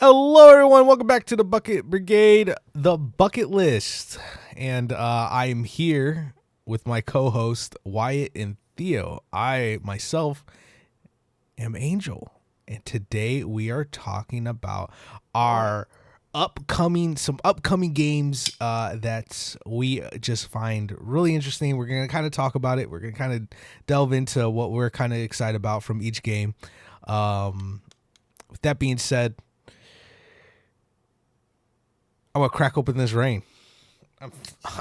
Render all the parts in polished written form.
Hello, everyone. Welcome back to the Bucket Brigade, the bucket list. And I'm here with my co host, Wyatt and Theo. I myself am Angel. And today we are talking about our some upcoming games that we just find really interesting. We're going to kind of talk about it. We're going to kind of delve into what we're kind of excited about from each game. With that being said, I'm gonna crack open this rain.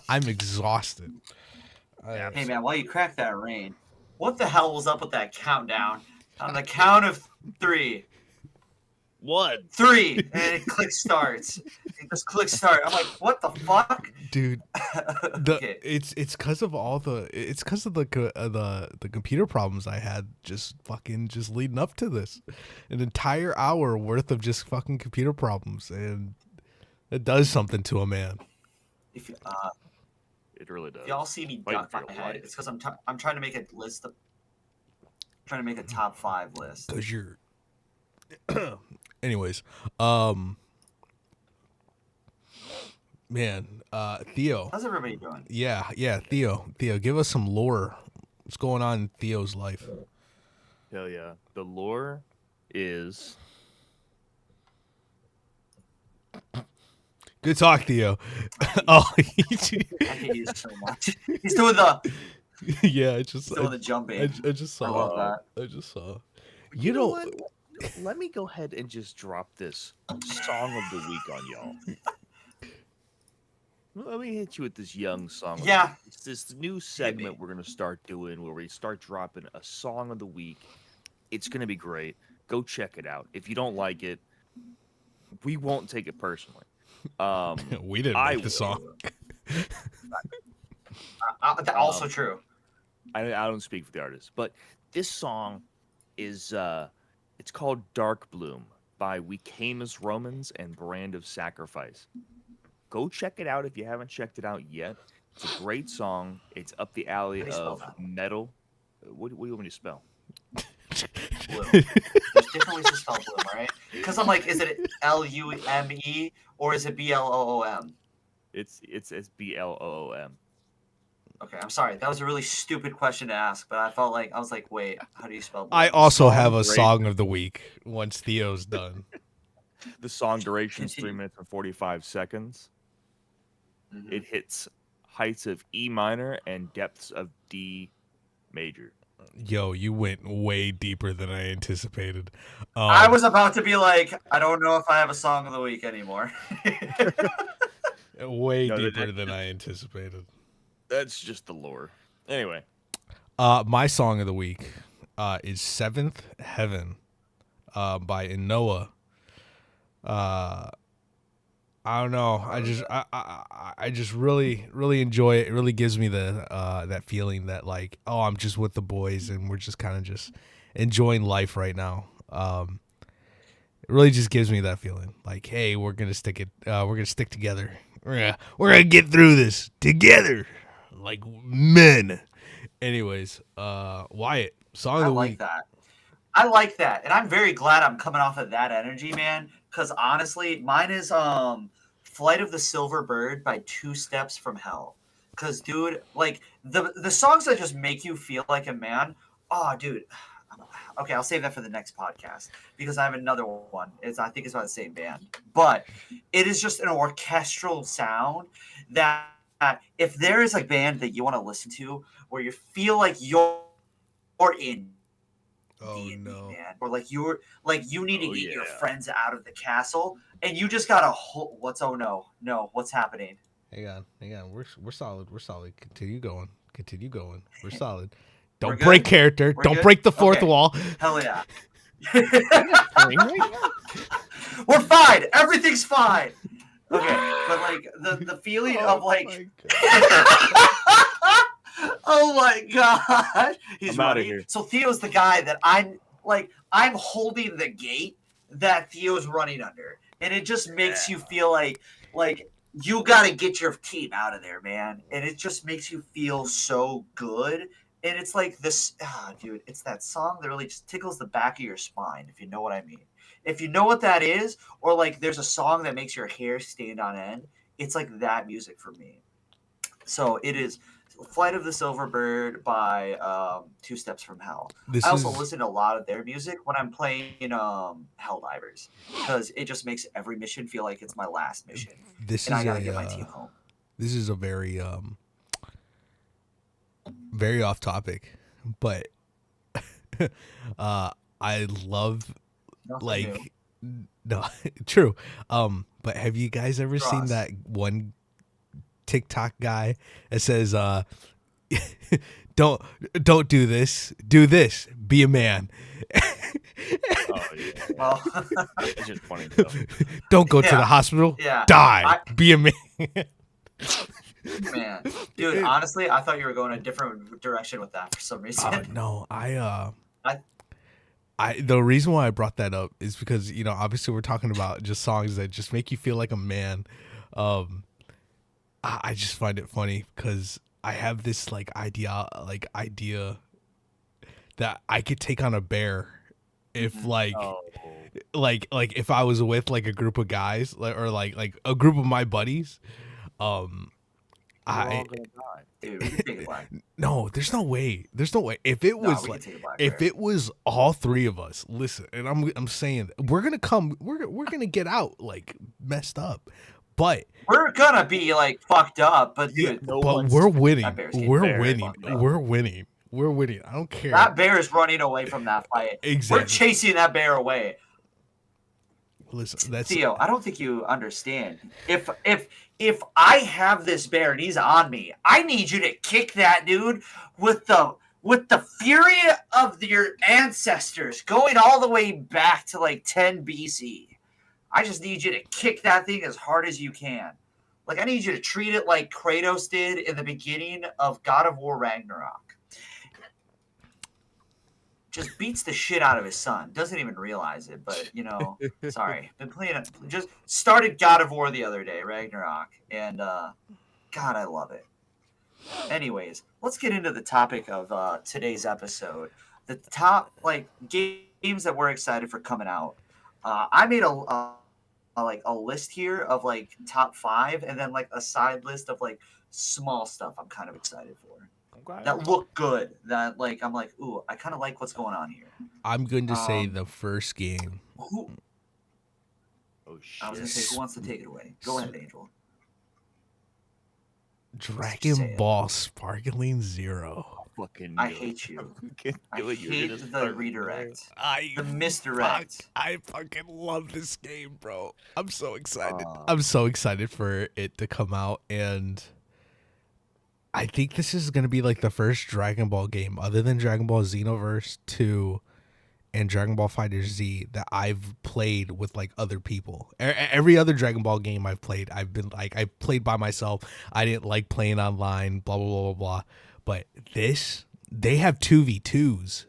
I'm exhausted. Hey man, while you crack that rain, what the hell was up with that countdown? On the count of three, 1. 3, and it clicks starts. It just clicks start. I'm like, what the fuck, dude? Okay. It's because of the computer problems I had just leading up to this, an entire hour worth of just fucking computer problems, and it does something to a man. If It really does. y'all see me duck my head, it's because I'm trying to make a list. Trying to make a top 5 list. Cause you're. Anyways, man, Theo. How's everybody doing? Yeah, Theo, give us some lore. What's going on in Theo's life? Hell yeah. The lore is... Good talk, Theo. Oh, I hate you so much. He's doing the yeah. the jumping. I just saw. I love that. I just saw. You know what? Let me go ahead and just drop this song of the week on y'all. Let me hit you with this young song. Yeah. It's this new segment we're going to start doing where we start dropping a song of the week. It's going to be great. Go check it out. If you don't like it, we won't take it personally. We didn't make the song. Also true. I don't speak for the artist, but this song is it's called Dark Bloom by We Came as Romans and Brand of Sacrifice. Go check it out if you haven't checked it out yet. It's a great song. It's up the alley of metal. What do you want me to spell? Bloom. There's different ways to spell bloom, right? Because I'm like, is it Lume or is it Bloom? It's Bloom. Okay, I'm sorry. That was a really stupid question to ask, but I was like, wait, how do you spell bloom? I also have a song of the week once Theo's done. The song duration is 3 minutes and 45 seconds. Mm-hmm. It hits heights of E minor and depths of D major. Yo, you went way deeper than I anticipated. I was about to be like, I don't know if I have a song of the week anymore. Way deeper than I anticipated. That's just the lore. Anyway. My song of the week is Seventh Heaven by Inoa. I don't know. I just really enjoy it. It really gives me the that feeling that like, oh, I'm just with the boys and we're just kind of just enjoying life right now. It really just gives me that feeling like, hey, we're gonna stick together. We're gonna get through this together like men. Anyways, Wyatt, song of the week. I like that, and I'm very glad I'm coming off of that energy, man. Because honestly, mine is "Flight of the Silver Bird" by Two Steps from Hell. Because, dude, like the songs that just make you feel like a man. Oh, dude. Okay, I'll save that for the next podcast because I have another one. I think it's by the same band, but it is just an orchestral sound that if there is a band that you want to listen to where you feel like you're in. Oh no, man. Or like you need to get your friends out of the castle, and you just gotta what's what's happening? Hang on. We're solid. Continue going. We're solid. Don't We're break character. We're Don't good? break the fourth Okay. wall. Hell yeah. We're fine. Everything's fine. Okay, but like the feeling of like. Oh my god, he's running. So Theo's the guy that I'm holding the gate that Theo's running under, and it just makes you feel like you got to get your team out of there, man. And it just makes you feel so good. And it's like this, dude. It's that song that really just tickles the back of your spine, if you know what I mean. if you know what that is, or like there's a song that makes your hair stand on end, it's like that music for me. So it is Flight of the Silver Bird by Two Steps from Hell. I This also is listen to a lot of their music when I'm playing Helldivers because it just makes every mission feel like it's my last mission, this and I is gotta a get my team home. this is a very very off topic, but I love Nothing new. like no true. But have you guys ever seen Cross. that one TikTok guy that says don't do this, do this, be a man. Oh yeah, Well, it's just funny though. Don't go to Yeah, the hospital, yeah. die, be a man. Man, dude, honestly, I thought you were going a different direction with that for some reason. No, I I- the reason why I brought that up is because, you know, obviously we're talking about just songs that just make you feel like a man. I just find it funny because I have this idea that I could take on a bear if Oh, like if I was with like a group of guys or like a group of my buddies. we're all I gonna die. Dude, we can take it back. No, there's no way. There's no way. If it No, was we like can take it back. if Bear. it was all three of us, listen, and I'm saying we're gonna come, we're gonna get out like messed up, but We're gonna be like fucked up, but yeah, dude, No but one's we're taking winning. that bear's getting We're very winning. fucked up. We're winning. We're winning. I don't care. that bear is running away from that fight. Exactly. We're chasing that bear away. Listen, that's Theo, I don't think you understand. If I have this bear and he's on me, I need you to kick that dude with the fury of your ancestors going all the way back to like 10 BC. I just need you to kick that thing as hard as you can. Like I need you to treat it like Kratos did in the beginning of God of War Ragnarok. Just beats the shit out of his son. Doesn't even realize it, but you know, sorry. Been playing it. Just started God of War the other day, Ragnarok, and God, I love it. Anyways, let's get into the topic of today's episode. The top like games that we're excited for coming out. I made a list here of like top 5, and then like a side list of like small stuff I'm kind of excited for Okay. that look good. That like I'm like, ooh, I kind of like what's going on here. I'm going to say Um, the first game. Who? Oh I was gonna shit. say, who wants to take it away? Go ahead, Angel. say Dragon it. Ball Sparkling Zero. Fucking I knew it. hate you. Fucking I knew it. You were hate gonna the start redirect, I the misdirect. I fucking love this game, bro. I'm so excited. Uh, I'm so excited for it to come out, and I think this is gonna be like the first Dragon Ball game, other than Dragon Ball Xenoverse 2 and Dragon Ball Fighter Z, that I've played with like other people. Every other Dragon Ball game I've played, I've been like I played by myself. I didn't like playing online. Blah blah blah blah blah. But this, they have 2v2s.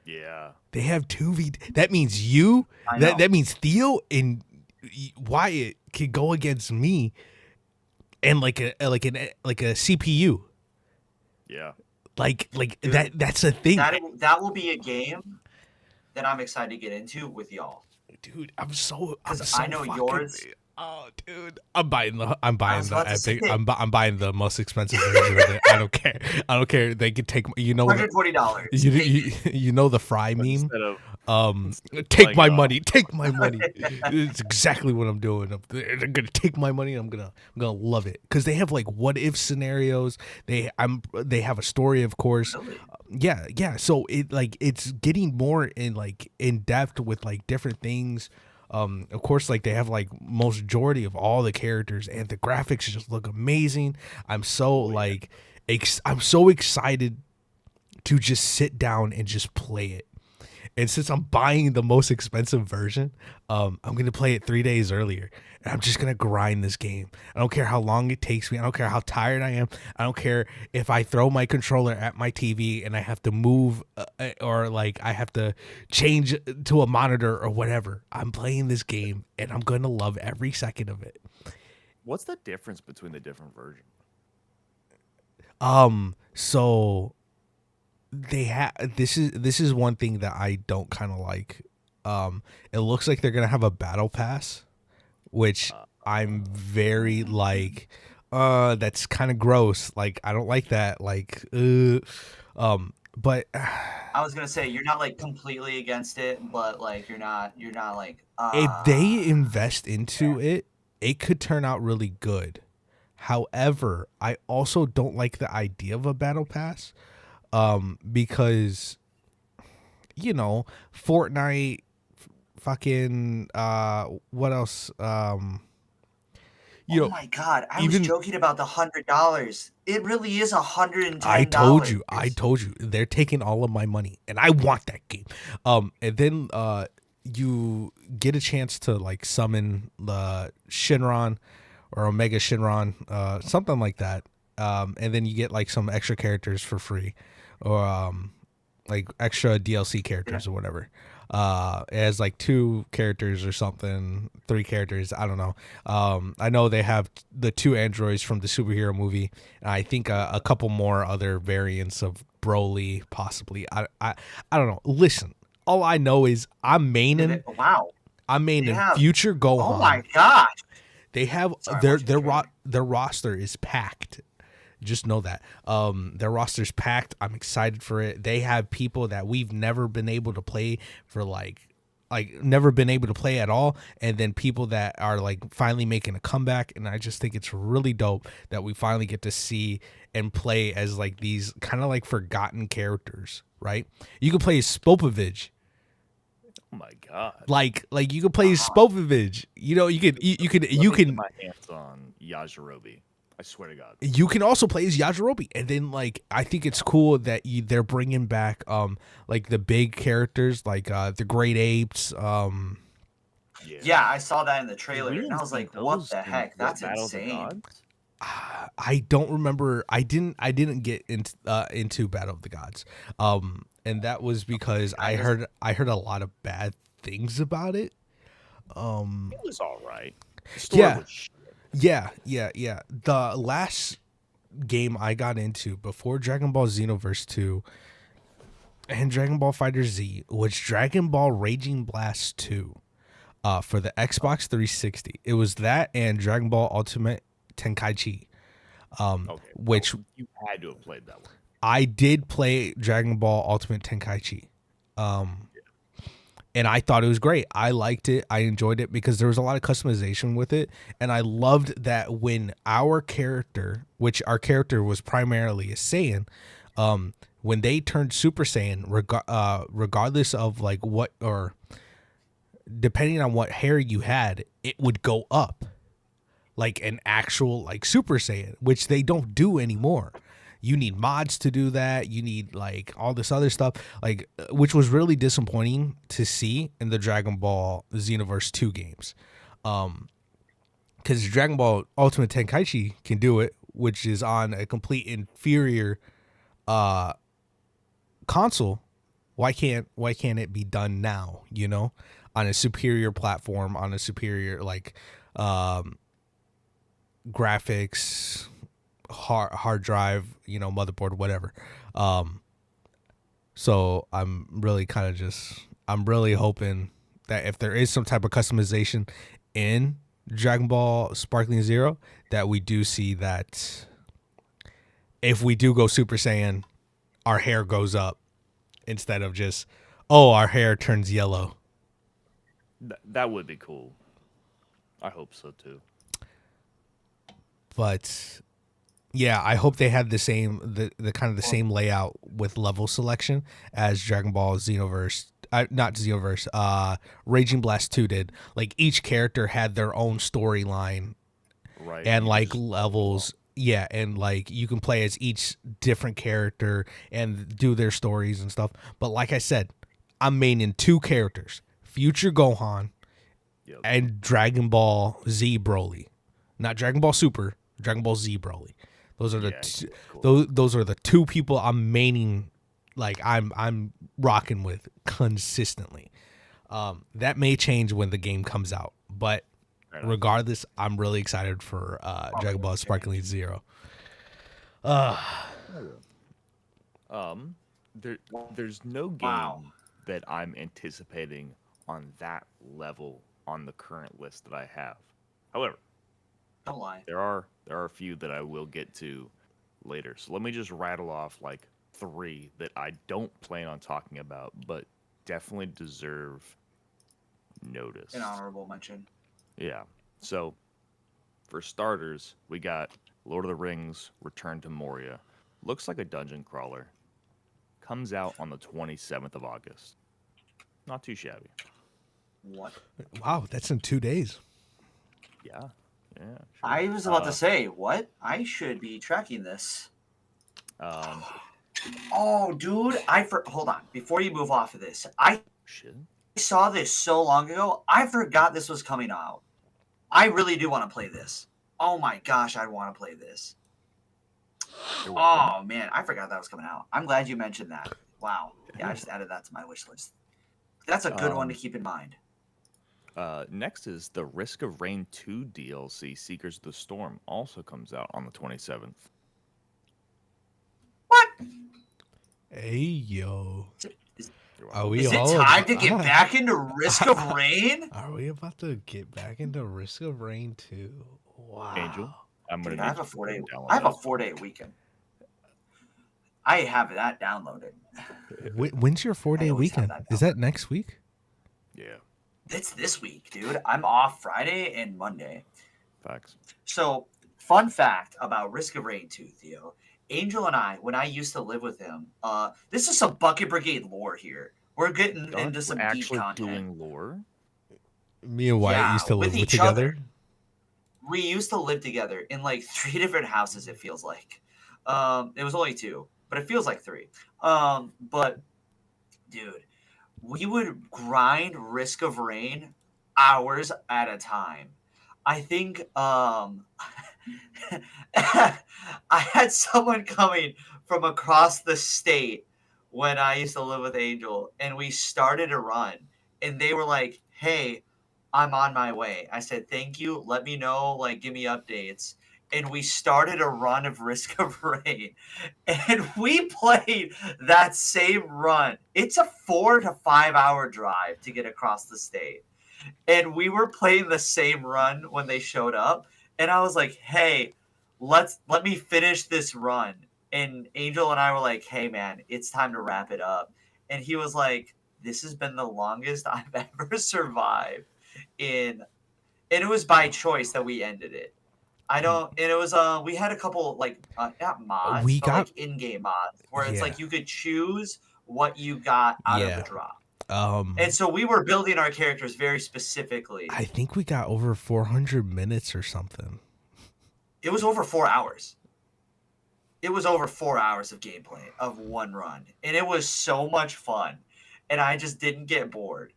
Yeah. They have 2v. That means you. I know. That means Theo and Wyatt can go against me, and like a CPU. Yeah. Like Dude, that's a thing, that will be a game that I'm excited to get into with y'all. dude. I'm so 'Cause I know fucking- yours- Oh, dude, I'm buying the was about to epic. say. I'm buying the most expensive version of it. I don't care. I don't care. They could take you know the, $140. you know the fry meme. Instead of Take playing my it off. money. Take my money. It's exactly what I'm doing. They're gonna take my money. I'm gonna love it because they have like what if scenarios. They have a story, of course. Really? Yeah. So it's getting more in depth with like different things. Of course, like they have like majority of all the characters, and the graphics just look amazing. I'm so I'm so excited to just sit down and just play it. And since I'm buying the most expensive version, I'm gonna play it 3 days earlier, and I'm just gonna grind this game. I don't care how long it takes me. I don't care how tired I am. I don't care if I throw my controller at my TV and I have to move or like I have to change to a monitor or whatever. I'm playing this game, and I'm gonna love every second of it. what's the difference between the different versions? So they have this is one thing that I don't kind of like It looks like they're gonna have a battle pass, which I'm very like, that's kind of gross. Like I don't like that. Like, but I was gonna say you're not like completely against it, but like you're not like if they invest into it, it could turn out really good. However, I also don't like the idea of a battle pass, because Fortnite, fucking, what else? Oh my god, I was Even joking about the $100. It really is I $110. told you, they're taking all of my money, and I want that game. And then you get a chance to like summon the Shinron or Omega Shinron, something like that. And then you get like some extra characters for free, or like extra DLC characters or whatever. It has like 2 characters or something, 3 characters, I don't know. I know they have the 2 androids from the superhero movie, and I think a couple more other variants of Broly, possibly. I don't know. Listen, all I know is Wow. I'm They maining have, future Gohan. oh my god. They have Sorry, I'm watching the trailer. their roster is packed. Just know that their roster's packed. I'm excited for it. They have people that we've never been able to play for like never been able to play at all, and then people that are like finally making a comeback. And I just think it's really dope that we finally get to see and play as like these kind of like forgotten characters, right? You can play as Spopovich. Oh my god! Like you can play as Spopovich. You can Get my hands on Yajirobe. I swear to God. You can also play as Yajirobe, and then like I think it's cool that they're bringing back like the big characters like the Great Apes. Yeah, I saw that in the trailer, We and I didn't was see like, those "What the in heck? That's Battle of the insane." Gods? I don't remember. I didn't get into Battle of the Gods, and that was because I heard a lot of bad things about it. It was all right. The story Yeah. was shit. Yeah. The last game I got into before Dragon Ball Xenoverse 2 and Dragon Ball Fighter Z was Dragon Ball Raging Blast 2 for the Xbox 360. It was that and Dragon Ball Ultimate Tenkaichi. Okay, Which you had to have played that one. I did play Dragon Ball Ultimate Tenkaichi. And I thought it was great. I liked it. I enjoyed it because there was a lot of customization with it. And I loved that when our character, which our character was primarily a Saiyan, when they turned Super Saiyan, regardless of like what, or depending on what hair you had, it would go up like an actual like Super Saiyan, which they don't do anymore. You need mods to do that. You need like all this other stuff, like which was really disappointing to see in the Dragon Ball Xenoverse 2 games. Because Dragon Ball Ultimate Tenkaichi can do it, which is on a complete inferior console. Why can't it be done now, on a superior platform, on a superior like graphics, hard drive, motherboard, whatever. So I'm really I'm really hoping that if there is some type of customization in Dragon Ball Sparkling Zero, that we do see that if we do go Super Saiyan, our hair goes up instead of just, our hair turns yellow. That would be cool. I hope so too. But yeah, I hope they had the same the kind of the same layout with level selection as Dragon Ball Xenoverse, not Xenoverse, Raging Blast 2 did. Like each character had their own storyline, Right. and like levels. Yeah, and like you can play as each different character and do their stories and stuff. But like I said, I'm maining 2 characters: Future Gohan and Dragon Ball Z Broly. Not Dragon Ball Super, Dragon Ball Z Broly. Those are those are the 2 people I'm maining, like I'm rocking with consistently. That may change when the game comes out, but regardless, I'm really excited for Dragon Ball Sparkling Zero. There's no game that I'm anticipating on that level on the current list that I have. However, Don't lie. there are a few that I will get to later. So let me just rattle off like 3 that I don't plan on talking about, but definitely deserve notice. An honorable mention. Yeah. So for starters, we got Lord of the Rings: Return to Moria. Looks like a dungeon crawler. Comes out on the 27th of August. Not too shabby. What? Wow, that's in 2 days. Yeah. Yeah. Sure. I was about to say, what? I should be tracking this. Um, Oh, dude, hold on. Before you move off of this, I shit. saw this so long ago. I forgot this was coming out. I really do want to play this. Oh my gosh, I want to play this. Oh man, I forgot that was coming out. I'm glad you mentioned that. Wow. Yeah, I just added that to my wish list. That's a good one to keep in mind. Next is the Risk of Rain 2 DLC, Seekers of the Storm, also comes out on the 27th. What? Hey, yo. Is Is it time to get back into Risk of Rain? Are we about to get back into Risk of Rain 2? Wow. Angel, I'm gonna. Dude, I have a 4-day weekend. I have that downloaded. When's your 4-day weekend? Is that next week? Yeah. It's this week, dude. I'm off Friday and Monday. Facts. So, fun fact about Risk of Rain 2, Theo. Angel and I, when I used to live with him, this is some Bucket Brigade lore here. We're getting into some deep content. Doing lore? Me and Wyatt used to live together. Other. We used to live together in like 3 different houses, it feels like. It was only 2, but it feels like 3. But, dude, we would grind Risk of Rain hours at a time. I think I had someone coming from across the state when I used to live with Angel, and we started a run, and they were like, hey, I'm on my way. I said, thank you. Let me know, like, give me updates. And we started a run of Risk of Rain, and we played that same run. It's a 4 to 5 hour drive to get across the state. And we were playing the same run when they showed up. And I was like, hey, let me finish this run. And Angel and I were like, hey, man, it's time to wrap it up. And he was like, this has been the longest I've ever survived. And it was by choice that we ended it. And it was, we had a couple, like, not mods, but like in-game mods, where it's like you could choose what you got out of the drop. And so we were building our characters very specifically. I think we got over 400 minutes or something. It was over 4 hours. It was over 4 hours of gameplay of one run. And it was so much fun. And I just didn't get bored.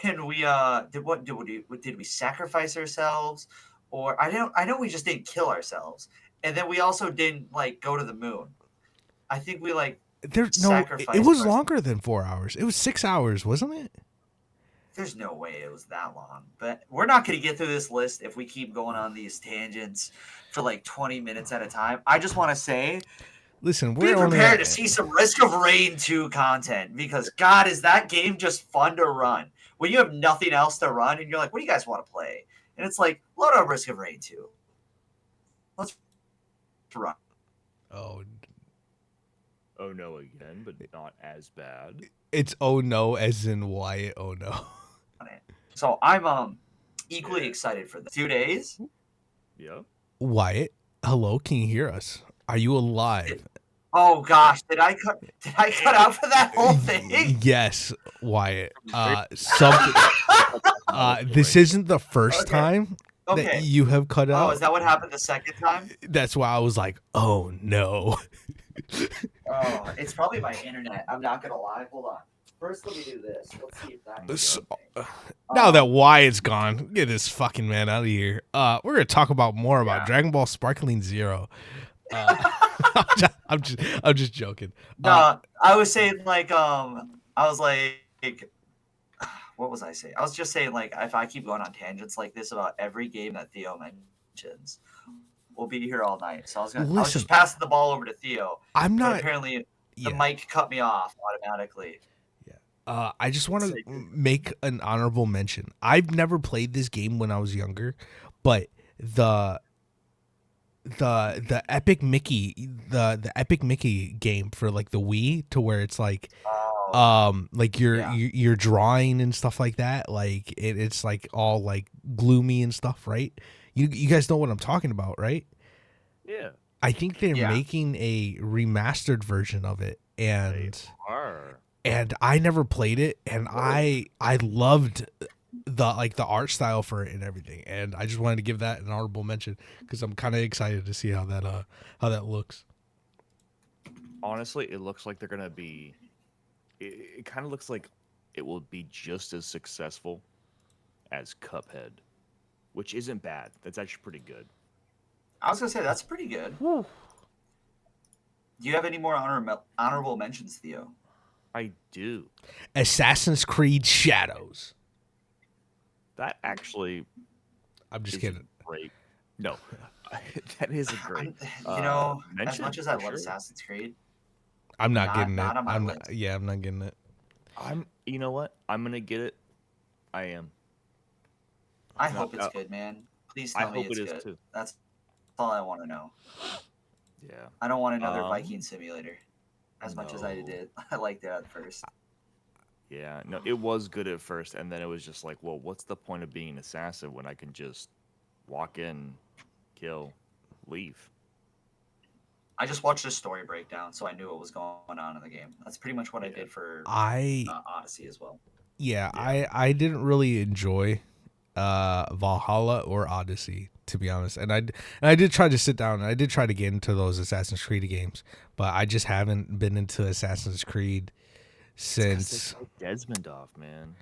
And we did we sacrifice ourselves? Or I know we just didn't kill ourselves. And then we also didn't like go to the moon. I think we like it was longer than 4 hours. It was 6 hours, wasn't it? There's no way it was that long. But we're not going to get through this list if we keep going on these tangents for like 20 minutes at a time. I just want to say, listen, be prepared to see some Risk of Rain 2 content, because God, is that game just fun to run when you have nothing else to run and you're like, what do you guys want to play? And it's like, load up Risk of Rain 2. Let's run. Oh no again, but not as bad. It's oh no as in Wyatt, oh no. So I'm equally excited for this. 2 days? Yeah. Wyatt, hello, can you hear us? Are you alive? Oh gosh, did I cut out for that whole thing? Yes, Wyatt. This isn't the first time that you have cut out. Oh, is that what happened the second time? That's why I was like, oh no. Oh, it's probably my internet. I'm not gonna lie. Hold on. First, let me do this. Let's see if that. Now that Wyatt's gone, get this fucking man out of here. We're gonna talk about more about Dragon Ball Sparkling Zero. I'm just joking. No, I was saying like what was I saying? I was just saying like if I keep going on tangents like this about every game that Theo mentions, we'll be here all night. So I was just passing the ball over to Theo. I'm not. Apparently, the mic cut me off automatically. Yeah. I just want Say to make an honorable mention. I've never played this game when I was younger, but the the Epic Mickey game for like the Wii, to where it's like Yeah. you're drawing and stuff like that, like it's like all like gloomy and stuff, right? You guys know what I'm talking about, right? Yeah. I think they're Yeah. making a remastered version of it, They and are. I never played it, and I loved the art style for it and everything, and I just wanted to give that an honorable mention because I'm kind of excited to see how that looks. Honestly, it looks like they're gonna be. It kind of looks like it will be just as successful as Cuphead, which isn't bad. That's actually pretty good. I was gonna say that's pretty good. Do you have any more honorable mentions, Theo? I do. Assassin's Creed Shadows. That actually I'm just is kidding. great. No, that is a great. You know, as mention, much as I for love sure. Assassin's Creed, I'm not not getting it. on my I'm list. not. Yeah, I'm not getting it. You know what? I'm gonna get it. I am. I No, hope it's good, man. Please I tell me hope it's it is good. too. That's all I want to know. Yeah. I don't want another Um, Viking simulator. As much as I no. did, I liked it at first. Yeah. No, it was good at first, and then it was just like, well, what's the point of being an assassin when I can just walk in, kill, leave? I just watched a story breakdown, so I knew what was going on in the game. That's pretty much what I Yeah. did for I Odyssey as well. yeah, Yeah. I didn't really enjoy Valhalla or Odyssey, to be honest. And I did try to sit down and I did try to get into those Assassin's Creed games, but I just haven't been into Assassin's Creed It's 'cause they since killed Desmond off, man.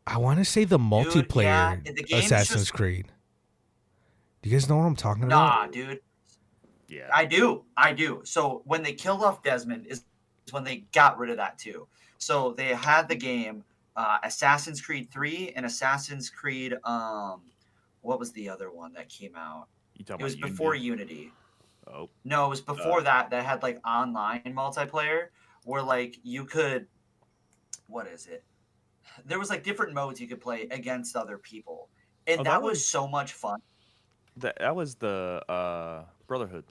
I want to say the Dude, yeah, multiplayer the game's Assassin's just Creed. Do you guys know what I'm talking about? nah, dude. Yeah. I do. So when they killed off Desmond is when they got rid of that too. So they had the game Assassin's Creed 3 and Assassin's Creed what was the other one that came out? You It talking was about before Unity? Unity. Oh. No, it was before Uh, that had like online multiplayer where like you could what is it? There was like different modes you could play against other people. And oh, that that was was so much fun. that was the Brotherhood.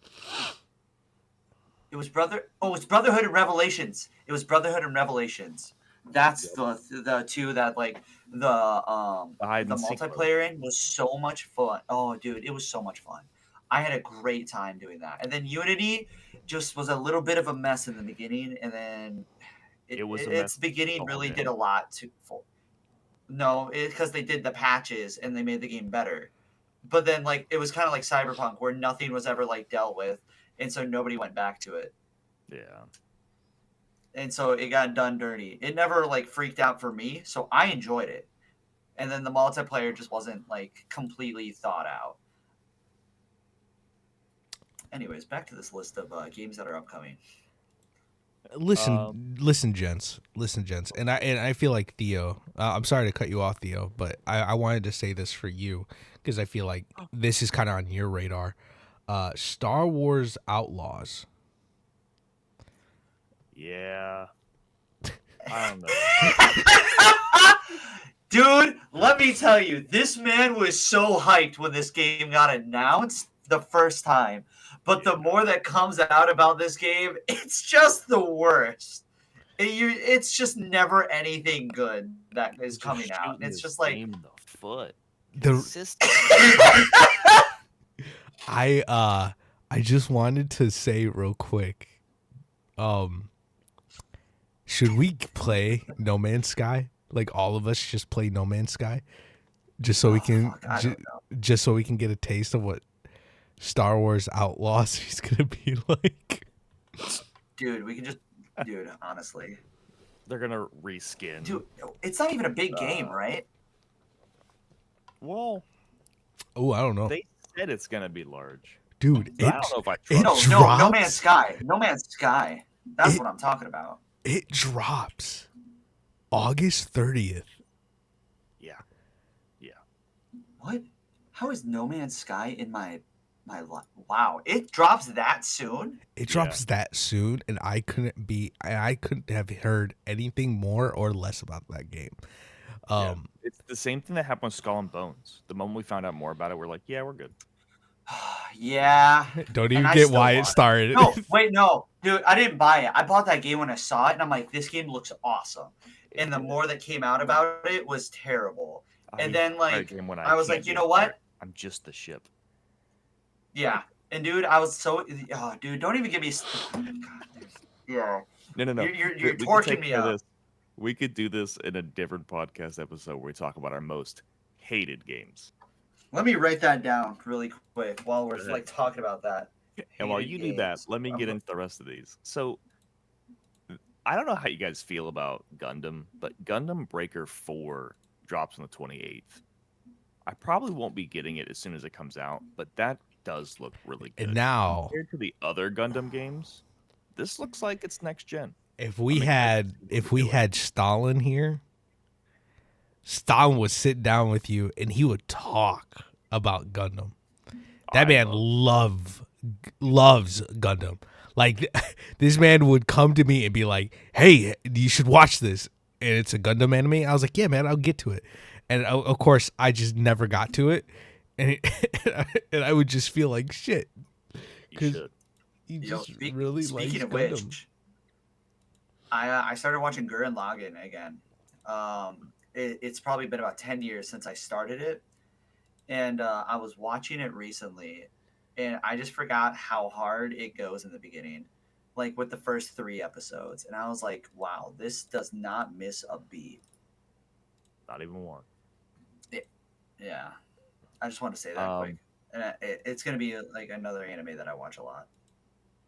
It was Brotherhood and Revelations. It was Brotherhood and Revelations. That's Yep. the two that like The hide the and seek mode. multiplayer in was so much fun. Oh dude, it was so much fun. I had a great time doing that. And then Unity just was a little bit of a mess in the beginning, and then It was a its mess. beginning The whole really game. did a lot to for no, because they did the patches and they made the game better. But then like it was kind of like Cyberpunk where nothing was ever like dealt with, and so nobody went back to it. Yeah. And so it got done dirty. It never like freaked out for me, so I enjoyed it. And then the multiplayer just wasn't like completely thought out. Anyways, back to this list of games that are upcoming. Listen, gents, and I feel like Theo. I'm sorry to cut you off, Theo, but I wanted to say this for you because I feel like this is kind of on your radar. Star Wars Outlaws. Yeah. I don't know. Dude, let me tell you, this man was so hyped when this game got announced the first time. But the more that comes out about this game, it's just the worst. It's just never anything good that is Just coming out. shooting It's this just like game in the foot. The Consistent. I just wanted to say real quick. Should we play No Man's Sky? Like all of us just play No Man's Sky, just so we can fuck, I don't know. just so we can get a taste of what Star Wars Outlaws is gonna be like. Dude, we can just dude, honestly. They're gonna reskin. Dude, it's not even a big game, right? Well, Oh, I don't know, they said it's gonna be large. dude. But I don't know if I it trust. No, drops. No Man's Sky. No Man's Sky. That's It- what I'm talking about. It drops August 30th. Yeah. What? How is No Man's Sky in my Wow, it drops that soon. It drops that soon, and I couldn't have heard anything more or less about that game. It's the same thing that happened with Skull and Bones. The moment we found out more about it, we're like, yeah, we're good. Yeah. Don't And even I get still why it want started. No, wait, no, dude, I didn't buy it. I bought that game when I saw it, and I'm like, this game looks awesome. And the more that came out about it was terrible. And then like I was like, you know what? I'm just the ship. Yeah. And dude, I was so dude, don't even give me yeah. No. You're torching me up. We could do this in a different podcast episode where we talk about our most hated games. Let me write that down really quick while we're like talking about that. And while you do that, let me get into the rest of these. So I don't know how you guys feel about Gundam, but Gundam Breaker 4 drops on the 28th. I probably won't be getting it as soon as it comes out, but that does look really good. And now, compared to the other Gundam games, this looks like it's next gen. If we had Stalin here, Stalin would sit down with you and he would talk about Gundam. That man loves Gundam. Like, this man would come to me and be like, "Hey, you should watch this." And it's a Gundam anime. I was like, "Yeah, man, I'll get to it." And of course, I just never got to it, and I would just feel like shit because he just really likes Speaking of Gundam. which, I started watching Gurren Lagann again. It's probably been about 10 years since I started it, and I was watching it recently, and I just forgot how hard it goes in the beginning, like with the first 3 episodes, and I was like, wow, this does not miss a beat. Not even one. Yeah, I just want to say that quick. And it's gonna be like another anime that I watch a lot.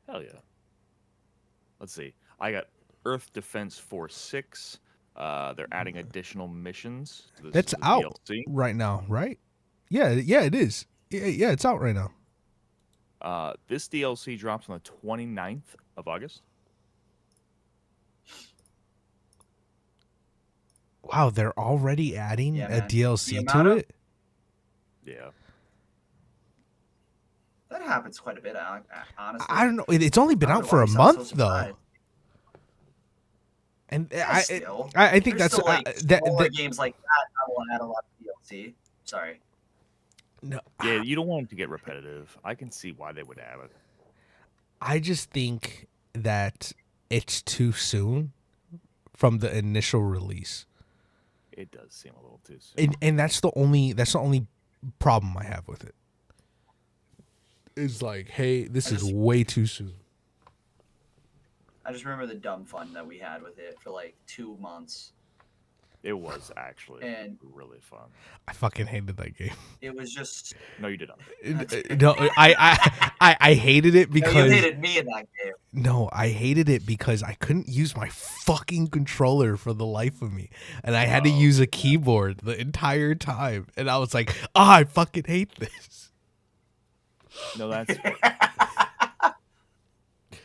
Hell yeah. Let's see. I got Earth Defense Force 6. They're adding additional missions to this. That's out DLC. right now, right? Yeah, it is. Yeah, it's out right now. This DLC drops on the 29th of August. Wow, they're already adding a DLC to it? Yeah. That happens quite a bit, honestly. I don't know. It's only been out for a month, though. And I think There's that's still, like, that games like that. I will add a lot of DLC. Sorry. No, Yeah, you don't want it to get repetitive. I can see why they would add it. I just think that it's too soon from the initial release. It does seem a little too soon. And that's the only problem I have with it. It's like, hey, this is way too soon. I just remember the dumb fun that we had with it for like 2 months. It was actually really fun. I fucking hated that game. It was just No, you didn't. No, I hated it because you hated me in that game. No, I hated it because I couldn't use my fucking controller for the life of me, and I had to use a keyboard the entire time, and I was like, I fucking hate this. No, that's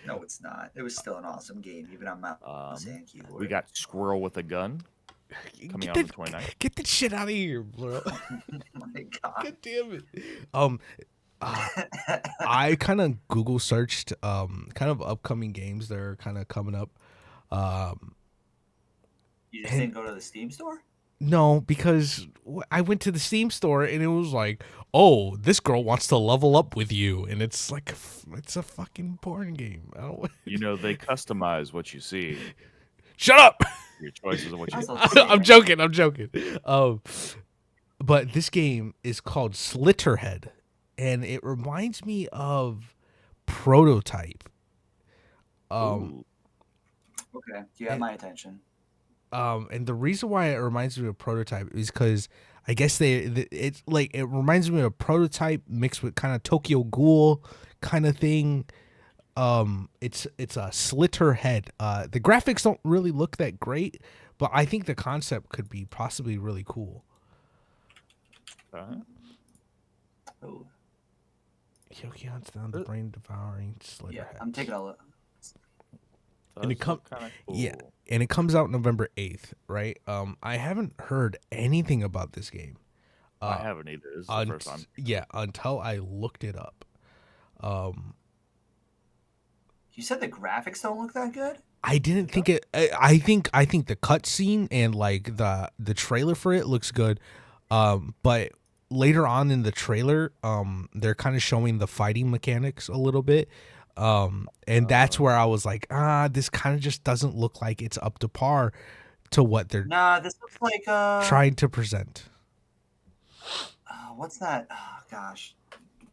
No, it's not. It was still an awesome game, even on mouse and keyboard. We got Squirrel with a Gun coming out on the 29th. Get that shit out of here, bro. Oh my god. God damn it. I kind of Google searched kind of upcoming games that are kind of coming up. You just didn't go to the Steam store? No, because I went to the Steam store and it was like, oh, this girl wants to level up with you, and it's like it's a fucking porn game. I don't. You know, they customize what you see. Shut up. Your choices of what you see. I'm joking. But this game is called Slitterhead, and it reminds me of Prototype. Ooh. Okay, you have my attention. And the reason why it reminds me of Prototype is because I guess it reminds me of Prototype mixed with kind of Tokyo Ghoul kind of thing. It's a Slitterhead. The graphics don't really look that great, but I think the concept could be possibly really cool. Oh. Yoki hunts down the brain devouring Slitterhead. Yeah, I'm taking a look. And it cool. And it comes out November 8th, right? I haven't heard anything about this game. I haven't either. This is the first time. Yeah, until I looked it up. You said the graphics don't look that good? I didn't think it. I think the cutscene and like the trailer for it looks good, but later on in the trailer, they're kind of showing the fighting mechanics a little bit, and that's where I was like, this kind of just doesn't look like it's up to par to what they're Nah, this looks like trying to present. what's that? Oh, gosh,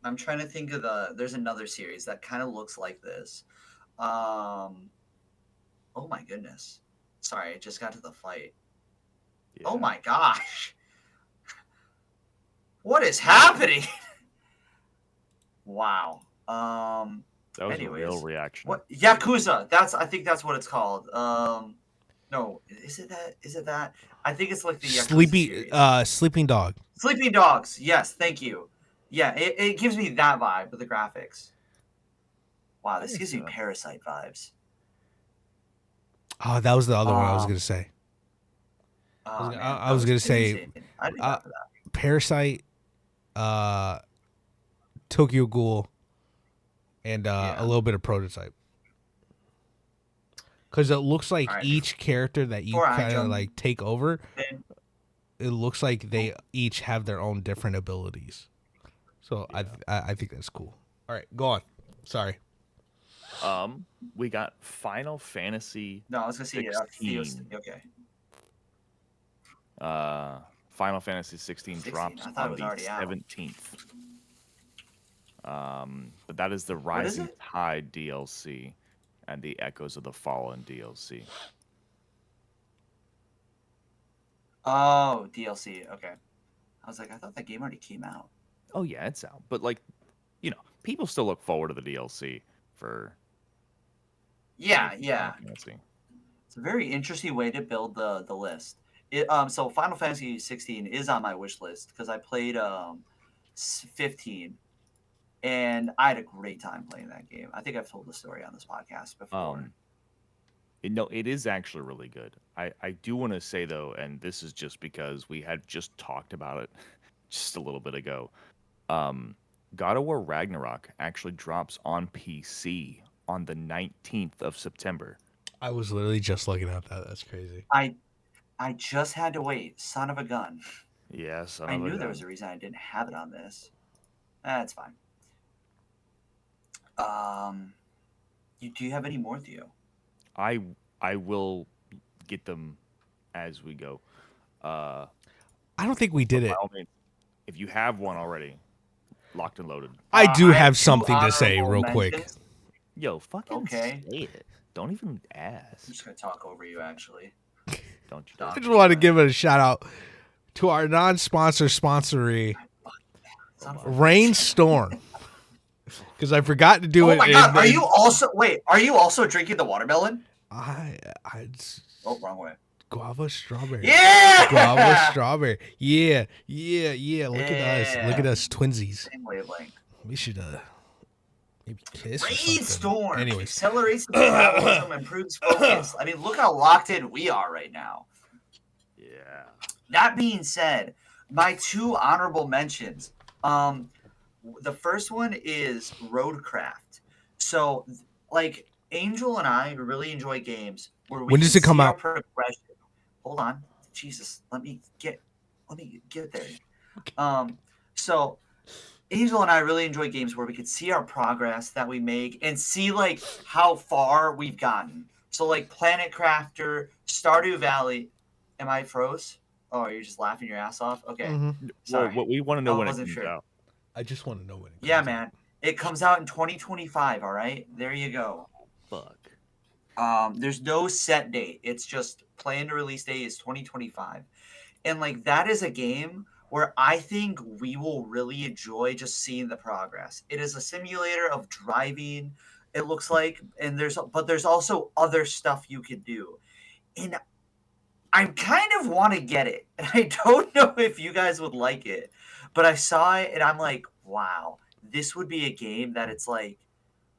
I'm trying to think of there's another series that kind of looks like this. Oh my goodness. Sorry, I just got to the fight. Yeah. Oh my gosh. What is happening? Wow. That was anyways, a real reaction. What Yakuza? I think that's what it's called. No, is it that? I think it's like the Yakuza series. Sleeping Dog. Sleeping Dogs. Yes, thank you. Yeah, it gives me that vibe with the graphics. Wow, this gives me Parasite vibes. Oh, that was the other one I was gonna say. I was gonna say Parasite, Tokyo Ghoul, and a little bit of Prototype. Because it looks like each character that you kind of like take over, it looks like they each have their own different abilities. So I think that's cool. All right, go on. Sorry. We got Final Fantasy. No, I was gonna say 16. Okay. Final Fantasy 16 drops on the 17th. But that is the Rising Tide DLC and the Echoes of the Fallen DLC. Oh, DLC. Okay. I was like, I thought that game already came out. Oh yeah, it's out. But like, people still look forward to the DLC for. Yeah. It's a very interesting way to build the list. So Final Fantasy 16 is on my wish list because I played 15, and I had a great time playing that game. I think I've told the story on this podcast before. It is actually really good. I do want to say though, and this is just because we had just talked about it just a little bit ago. God of War Ragnarok actually drops on PC on the 19th of September. I was literally just looking at that. That's crazy. I just had to wait. Son of a gun. Yeah, I knew there was a reason I didn't have it on this. That's fine. Do you have any more, Theo? I will get them as we go. I don't think we did it. If you have one already, locked and loaded. I do have something to say real quick. Yo, fucking say it. Don't even ask. I'm just gonna talk over you, actually. Don't you? I just want to give it a shout out to our non-sponsor sponsoree, Rainstorm, because I forgot to do it. Oh my god! Are you also drinking the watermelon? Wrong way. Guava strawberry. Yeah. Guava strawberry. Yeah. Look at us, twinsies. Same wavelength. We should maybe kiss. Rainstorm. Anyways, Accelerates metabolism, improves focus. I mean, look how locked in we are right now. Yeah. That being said, my two honorable mentions. The first one is Roadcraft. So, like, Angel and I really enjoy games where we. When does it come out? Progression. Hold on, Jesus. Let me get there. Okay. So Angel and I really enjoy games where we could see our progress that we make and see like how far we've gotten. So like Planet Crafter, Stardew Valley. Am I froze? Oh, you're just laughing your ass off? Okay. Mm-hmm. Sorry. Well, we want to know when it comes out. I just want to know when it comes out. Yeah, man. It comes out in 2025, all right? There you go. Fuck. There's no set date. It's just planned release date is 2025. And like that is a game where I think we will really enjoy just seeing the progress. It is a simulator of driving, it looks like, and there's also other stuff you can do. And I kind of want to get it. And I don't know if you guys would like it, but I saw it and I'm like, wow, this would be a game that it's like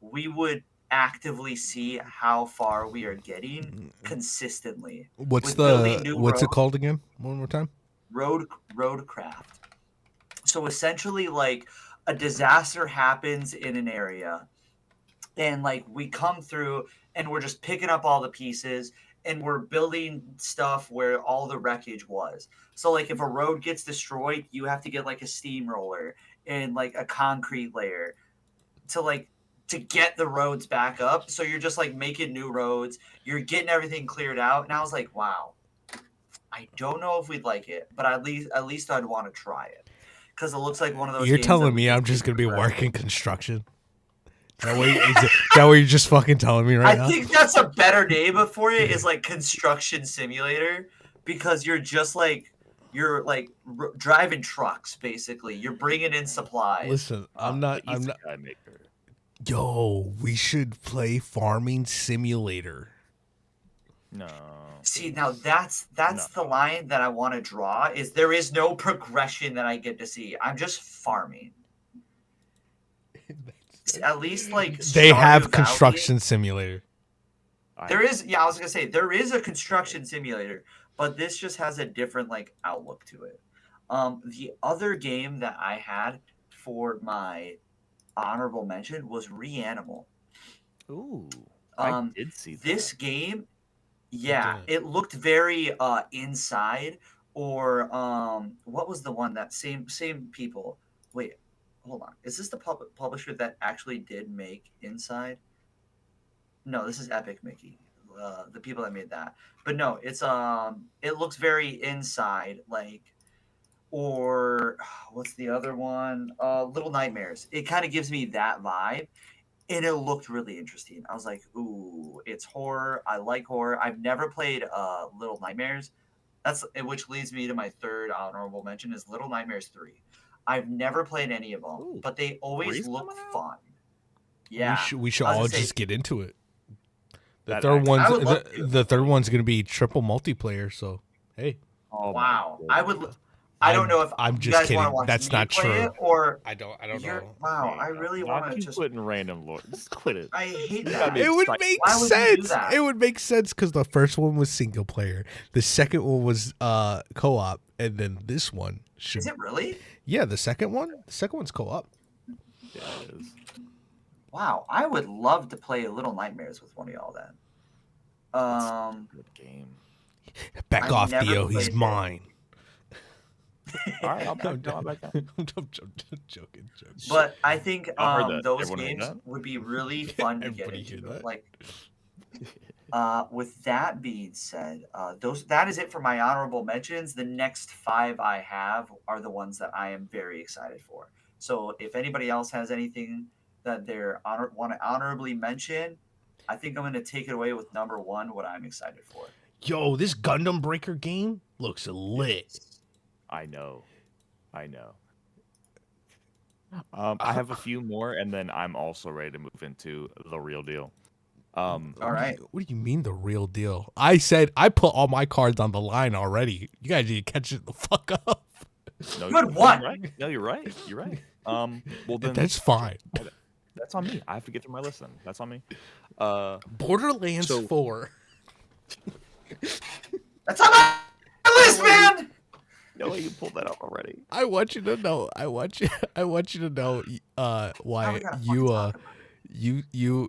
we would actively see how far we are getting consistently. What's it called again? One more time. Roadcraft. So essentially, like, a disaster happens in an area, and like we come through and we're just picking up all the pieces and we're building stuff where all the wreckage was. So like if a road gets destroyed, you have to get like a steamroller and like a concrete layer to like to get the roads back up. So you're just like making new roads, you're getting everything cleared out. And I was like, wow, I don't know if we'd like it, but at least I'd want to try it. Because it looks like one of those You're games that telling we me can I'm just keep gonna be progressing. working construction? Is that what you're just fucking telling me right I now? think that's a better name for it, is like construction simulator, because you're like driving trucks basically. You're bringing in supplies. Listen, I'm The not. guy maker. Yo, we should play farming simulator. No. See, now that's the line that I want to draw. Is there is no progression that I get to see. I'm just farming. At least like They have Stardew Valley- construction simulator. There is, yeah, I was gonna say there is a construction simulator, but this just has a different like outlook to it. The other game that I had for my honorable mention was Reanimal. Ooh. I Um, did see this that. game, yeah, did. it looked very Inside, or what was the one that same people? Wait, hold on, is this the publisher that actually did make Inside? No, this is Epic Mickey, the people that made that. But no, it looks very Inside, like, or what's the other one? Little Nightmares. It kind of gives me that vibe, and it looked really interesting. I was like, ooh, it's horror. I like horror. I've never played Little Nightmares. Which leads me to my third honorable mention is Little Nightmares 3. I've never played any of them, Ooh, but they always 3's look coming out? fun. Yeah, We should I was all gonna say, just get into it. The That third actually- one's I would love to. the third one's gonna be triple multiplayer. So hey, Oh my wow, I would. goodness. I don't know if I'm you just guys want to kidding. watch That's me not play true. it, or I don't you're. know. Wow, I Hey, really not want to keep just. putting random lore. Just quit it. I hate You that. got me It would excited. make Why would you do sense. that? It would make sense because the first one was single player, the second one was co-op, and then this one should. Is it really? Yeah, the second one's co-op. Yeah, it is. Wow, I would love to play Little Nightmares with one of y'all then. Good game. Back I've off, never Theo. played He's it. mine. All right, I'll back down. I'm joking. But I think I heard that. those Everyone heard games that? would be really fun to get Everybody hear into. that? Like, with that being said, that is it for my honorable mentions. The next 5 I have are the ones that I am very excited for. So if anybody else has anything that want to honorably mention, I think I'm going to take it away with number 1, what I'm excited for. Yo, this Gundam Breaker game looks lit. I know. I have a few more, and then I'm also ready to move into the real deal. All right. What do you mean the real deal? I said I put all my cards on the line already. You guys need to catch it the fuck up. No, You had one. You're right. No, you're right. Well, then That's fine. that's on me. I have to get through my list then. That's on me. Borderlands So- 4. That's on my list, man. No way you pulled that up already. I want you to know. I want you to know Now why we gotta fucking you talk about it.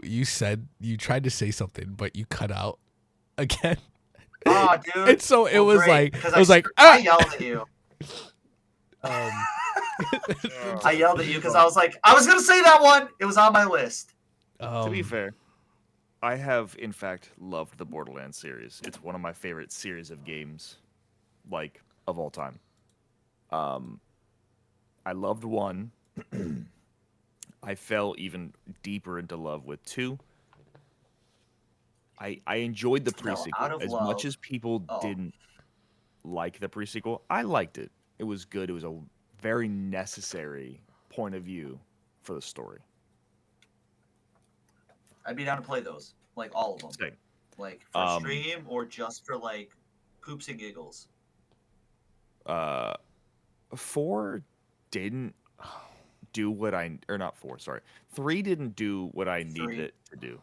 you said you tried to say something but you cut out again. Oh, dude. And so it was great, like 'cause it was like I yelled at you. um I yelled at you because I was like, I was gonna say that one. It was on my list. To be fair, I have in fact loved the Borderlands series. It's one of my favorite series of games, like of all time. I loved 1. I fell even deeper into love with 2. I enjoyed the No, out pre-sequel of as love. much as people Oh. didn't like the pre-sequel. I liked it. It was good. It was a very necessary point of view for the story. I'd be down to play those, like all of them, Same. like for stream or just for like poops and giggles. 4 didn't do what or not 4, sorry. 3 didn't do what I needed 3. it to do.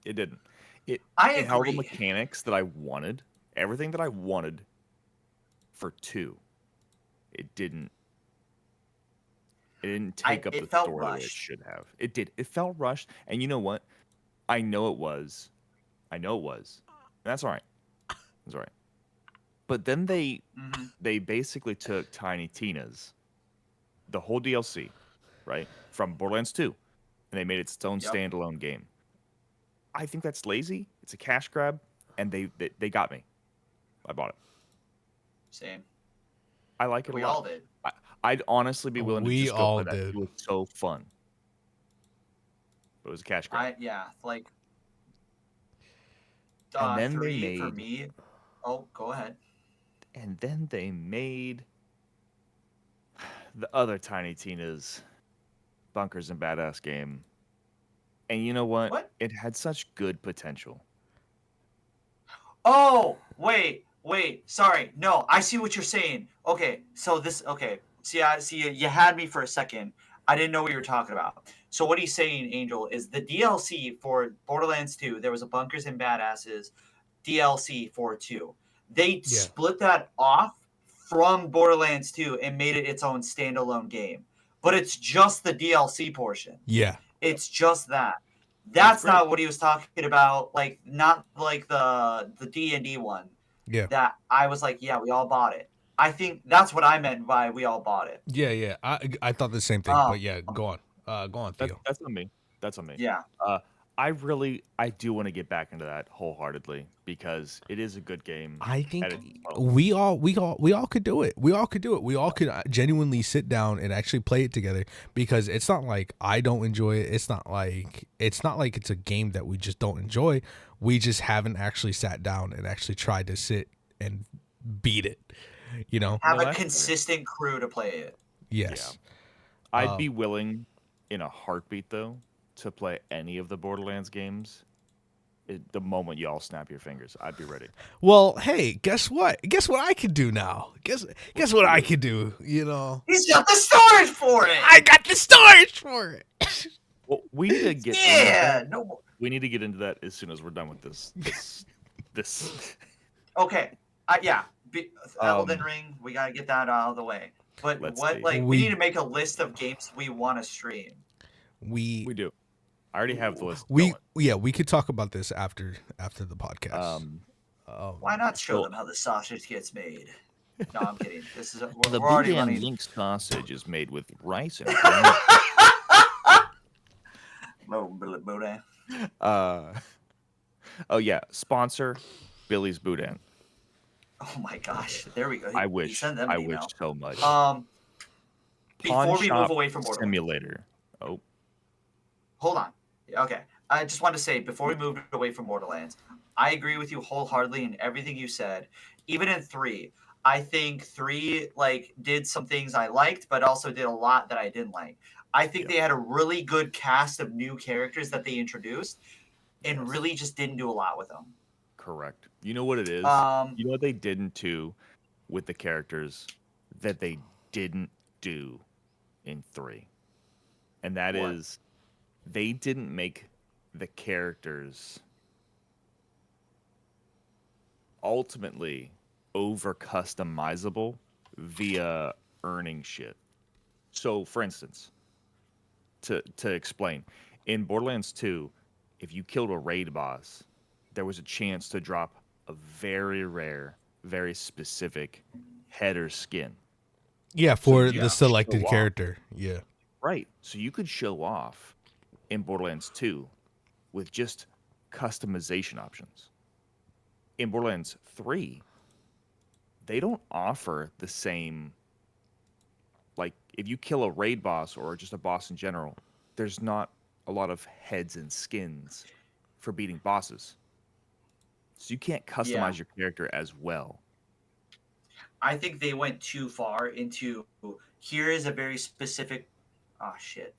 It didn't. It held the agree. mechanics that I wanted, everything that I wanted for 2. It didn't It didn't take up the It felt story the way it rushed. should have. It did. It felt rushed. And you know what? I know it was. I know it was. And that's all right. That's all right. But then Hmm. they basically took Tiny Tina's the whole DLC, right, from Borderlands 2, and they made it its own Yep. standalone game. I think that's lazy. It's a cash grab, and they got me. I bought it. Same. I like it a We lot. all did. I, I'd honestly be willing to We just go all play that. did. It was so fun. But it was a cash grab. Yeah, like And then they 3 for made me. Oh, go ahead. and then they made the other Tiny Tina's Bunkers and Badass game. And you know what? What? It had such good potential. Oh, wait. Sorry. No, I see what you're saying. Okay, so this. Okay, see, you had me for a second. I didn't know what you were talking about. So what he's saying, Angel, is the DLC for Borderlands 2. There was a Bunkers and Badasses DLC for 2. They Yeah. split that off from Borderlands 2 and made it its own standalone game. But it's just the DLC portion. Yeah. It's just that. That's That's great. not what he was talking about. Like, not like the D&D one. Yeah. That I was like, yeah, we all bought it. I think that's what I meant by we all bought it. Yeah. I thought the same thing, Um, but yeah, go on. Go on, Theo. That's on me. That's on me. yeah, Uh, I do want to get back into that wholeheartedly because it is a good game. I think at its own. we all could do it. We all could do it. We all could genuinely sit down and actually play it together because it's not like I don't enjoy it. It's not like it's a game that we just don't enjoy. We just haven't actually sat down and actually tried to sit and beat it. You know? have No, a that's fair. consistent crew to play it. Yes. I'd be willing, in a heartbeat though, to play any of the Borderlands games. The moment you all snap your fingers, I'd be ready. Well, hey, guess what? Guess what I could do now? Guess what I could do? You know? He's got the storage for it. I got the storage for it. Well, we need to get into Yeah, that. no more. We need to get into that as soon as we're done with this. Okay, yeah. Elden Um, Ring, we gotta get that out of the way. But Let's what, see. like, we We- need to make a list of games we want to stream. We do. I already have the list. We going. we could talk about this after the podcast. Um, Why not show Well- them how the sausage gets made? No, I'm kidding. This is the we're already Boudin running. Link sausage is made with rice and Boudin. oh yeah, sponsor Billy's Boudin. Oh my gosh, there we go. I He wish. sent them I an wish email. so much. Before Pawn we Shop move away from Borderlands, Simulator. Oh, hold on. Okay, I just want to say before we move away from Borderlands, I agree with you wholeheartedly in everything you said. Even in 3, I think 3 like did some things I liked, but also did a lot that I didn't like. I think Yep. they had a really good cast of new characters that they introduced, and Yes. really just didn't do a lot with them. correct. You know what it is? Um, You know what they didn't do with the characters that they didn't do in 3? And that What? is they didn't make the characters ultimately over customizable via earning shit. So, for instance, to explain, in Borderlands 2, if you killed a raid boss, there was a chance to drop a very rare, very specific head or skin. yeah, for you the could selected show off. character. Yeah. Right. So you could show off in Borderlands 2 with just customization options. In Borderlands 3, they don't offer the same. Like, if you kill a raid boss or just a boss in general, there's not a lot of heads and skins for beating bosses. So you can't customize your character as well. I think they went too far into here is a very specific. Oh shit.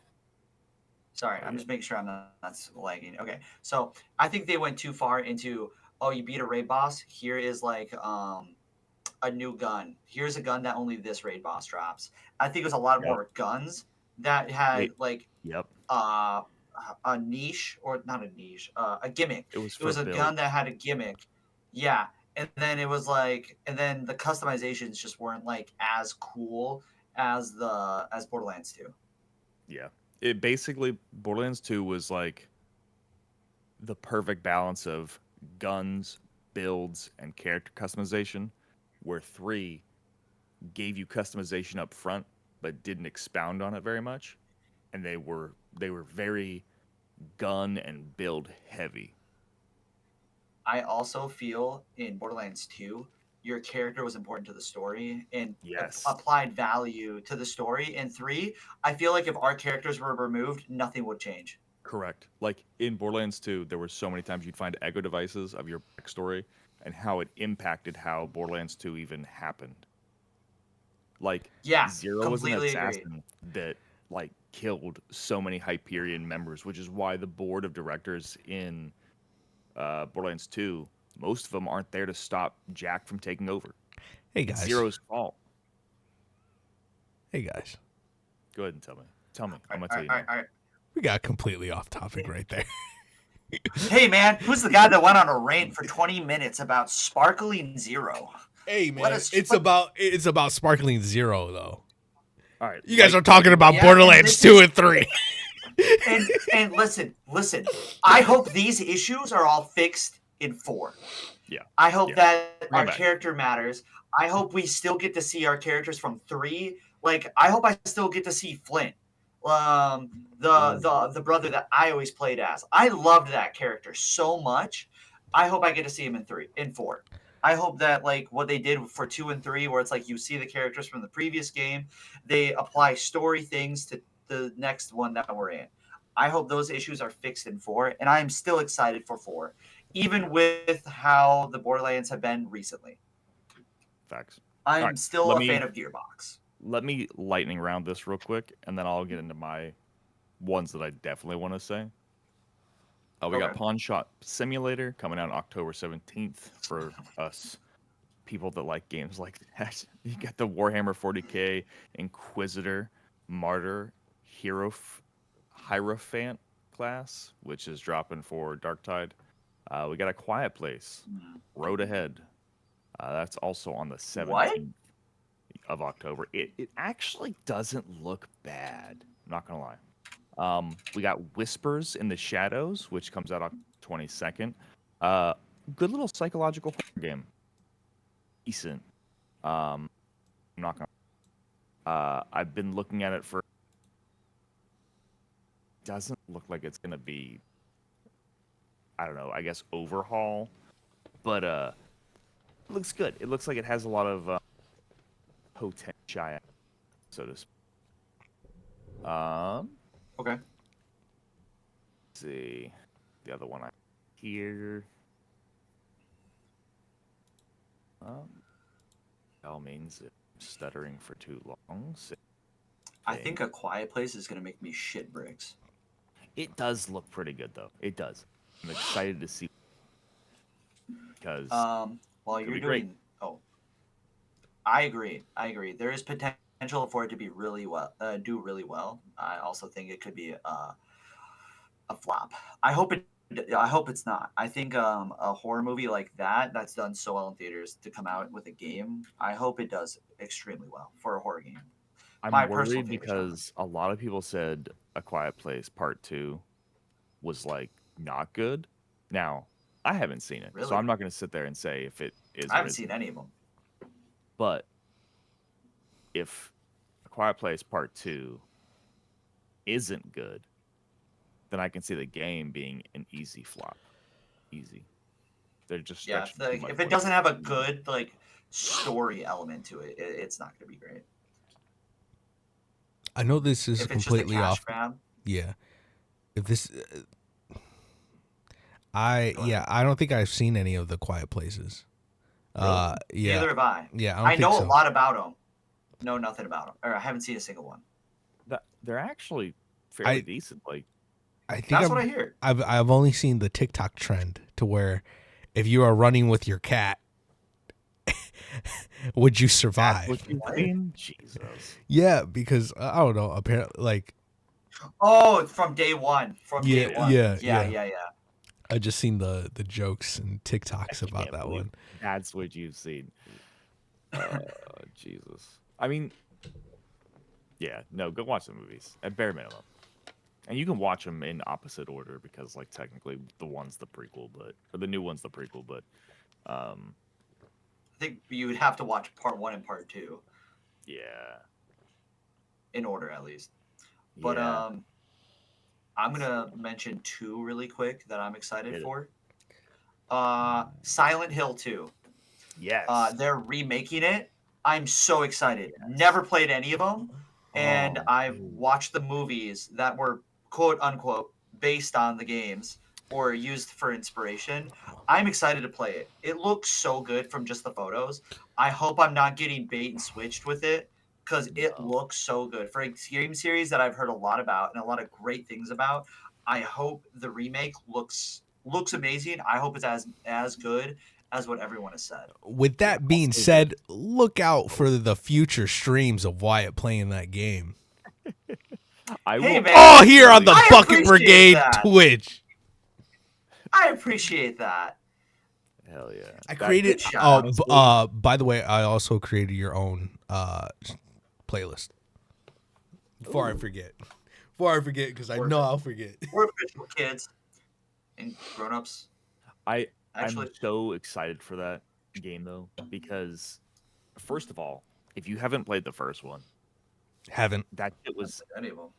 Sorry, I'm just making sure I'm not lagging. Okay, so I think they went too far into. Oh, you beat a raid boss. Here is like a new gun. Here's a gun that only this raid boss drops. I think it was a lot Yep. more guns that had Wait. like Yep. uh, a niche or not a niche, a gimmick. It was It was for a build. gun that had a gimmick. Yeah. And then it was like, and then the customizations just weren't like as cool as Borderlands 2. Yeah. It basically Borderlands 2 was like the perfect balance of guns, builds, and character customization, where 3 gave you customization up front but didn't expound on it very much. And they were very gun and build heavy. I also feel in Borderlands 2, your character was important to the story and Yes. applied value to the story. In 3, I feel like if our characters were removed, nothing would change. Correct. Like in Borderlands 2, there were so many times you'd find echo devices of your backstory and how it impacted how Borderlands 2 even happened. Like Yeah, Zero was an completely agree. assassin that like killed so many Hyperion members, which is why the board of directors in Borderlands 2, most of them aren't there to stop Jack from taking over. Hey It's guys. Zero's fault. Hey guys. Go ahead and tell me. Tell me. I'm All gonna tell right, you all now. right, all right. We got completely off topic right there. Hey man, who's the guy that went on a rant for 20 minutes about sparkling zero? Hey What man, is- it's what- about Sparkling Zero though. All right. You guys are talking about Yeah, and Borderlands this 2 is- and 3. And listen. I hope these issues are all fixed in 4. Yeah. I hope Yeah. that Bring our it back. character matters. I hope we still get to see our characters from 3. Like I hope I still get to see Flint, the brother that I always played as. I loved that character so much. I hope I get to see him in 4. I hope that like what they did for 2 and 3, where it's like you see the characters from the previous game, they apply story things to the next one that we're in. I hope those issues are fixed in 4, and I am still excited for 4, even with how the Borderlands have been recently. Facts. I'm right, still let a me- fan of Gearbox. Let me lightning round this real quick, and then I'll get into my ones that I definitely want to say. We got Okay. Pawn Shop Simulator coming out October 17th for us people that like games like that. You got the Warhammer 40k, Inquisitor, Martyr, Hierophant class, which is dropping for Darktide. We got A Quiet Place, Road Ahead. That's also on the 17th of October. It actually doesn't look bad. I'm not gonna lie. We got Whispers in the Shadows, which comes out October 22nd. Good little psychological horror game. Decent. I'm not gonna. I've been looking at it for. Doesn't look like it's gonna be. I don't know. I guess overhaul, but it looks good. It looks like it has a lot of potential, so to speak. Okay. Let's see the other one I here. By all means, if I'm stuttering for too long. I think A Quiet Place is gonna make me shit bricks. It does look pretty good, though. It does. I'm excited to see because While could you're be great. doing, I agree. There is potential for it to be really well, do really well. I also think it could be a flop. I hope it. I hope it's not. I think a horror movie like that's done so well in theaters to come out with a game. I hope it does extremely well for a horror game. I'm My personal worried favorite genre. because a lot of people said A Quiet Place Part 2 was like not good. Now, I haven't seen it, so Really? I'm not going to sit there and say if it is I or haven't isn't. seen any of them. But if A Quiet Place Part 2 isn't good, then I can see the game being an easy flop. Easy. They're just Yeah, stretching too much if it for doesn't have a good like story element to it, it's not going to be great. I know this is If it's just a completely cash off. grab, Yeah. If this Go ahead. I don't think I've seen any of the Quiet Places. Yeah. neither have I. Yeah, I don't I know think so. a lot about them. Know nothing about them, or I haven't seen a single one. They're actually fairly I- decent. Like I think That's I'm- what I hear. I've only seen the TikTok trend to where if you are running with your cat, would you survive? what you've seen? Jesus. Yeah, because I don't know. Apparently, like Oh, from day one. From Yeah, day one. yeah, yeah. I just seen the jokes and TikToks I about can't that believe one. That's what you've seen. Jesus. I mean, Yeah, no, go watch the movies at bare minimum, and you can watch them in opposite order because, like, technically the one's the prequel, or the new one's the prequel, but um, I think you would have to watch part 1 and part 2 yeah, in order at least. But yeah, I'm gonna mention 2 really quick that I'm excited Hit it. for. Silent Hill 2. Yes, They're remaking it. I'm so excited. Yes. Never played any of them, and Oh, I've dude. watched the movies that were quote unquote based on the games or used for inspiration. I'm excited to play it. It looks so good from just the photos. I hope I'm not getting bait and switched with it because it No. looks so good for a game series that I've heard a lot about and a lot of great things about. I hope the remake looks amazing. I hope it's as good as what everyone has said. With Yeah, that I'll being say said, look out for the future streams of Wyatt playing that game. I Hey, will. man. Oh, here on the I Bucket appreciate Brigade that. Twitch. I appreciate that. Hell yeah! I That- created. Good job. By the way, I also created your own playlist. Before I forget, because I know I'll forget. We're official kids and grown-ups. I'm Actually, so excited for that game though because first of all, if you haven't played the first one, Haven't. that shit was any of them.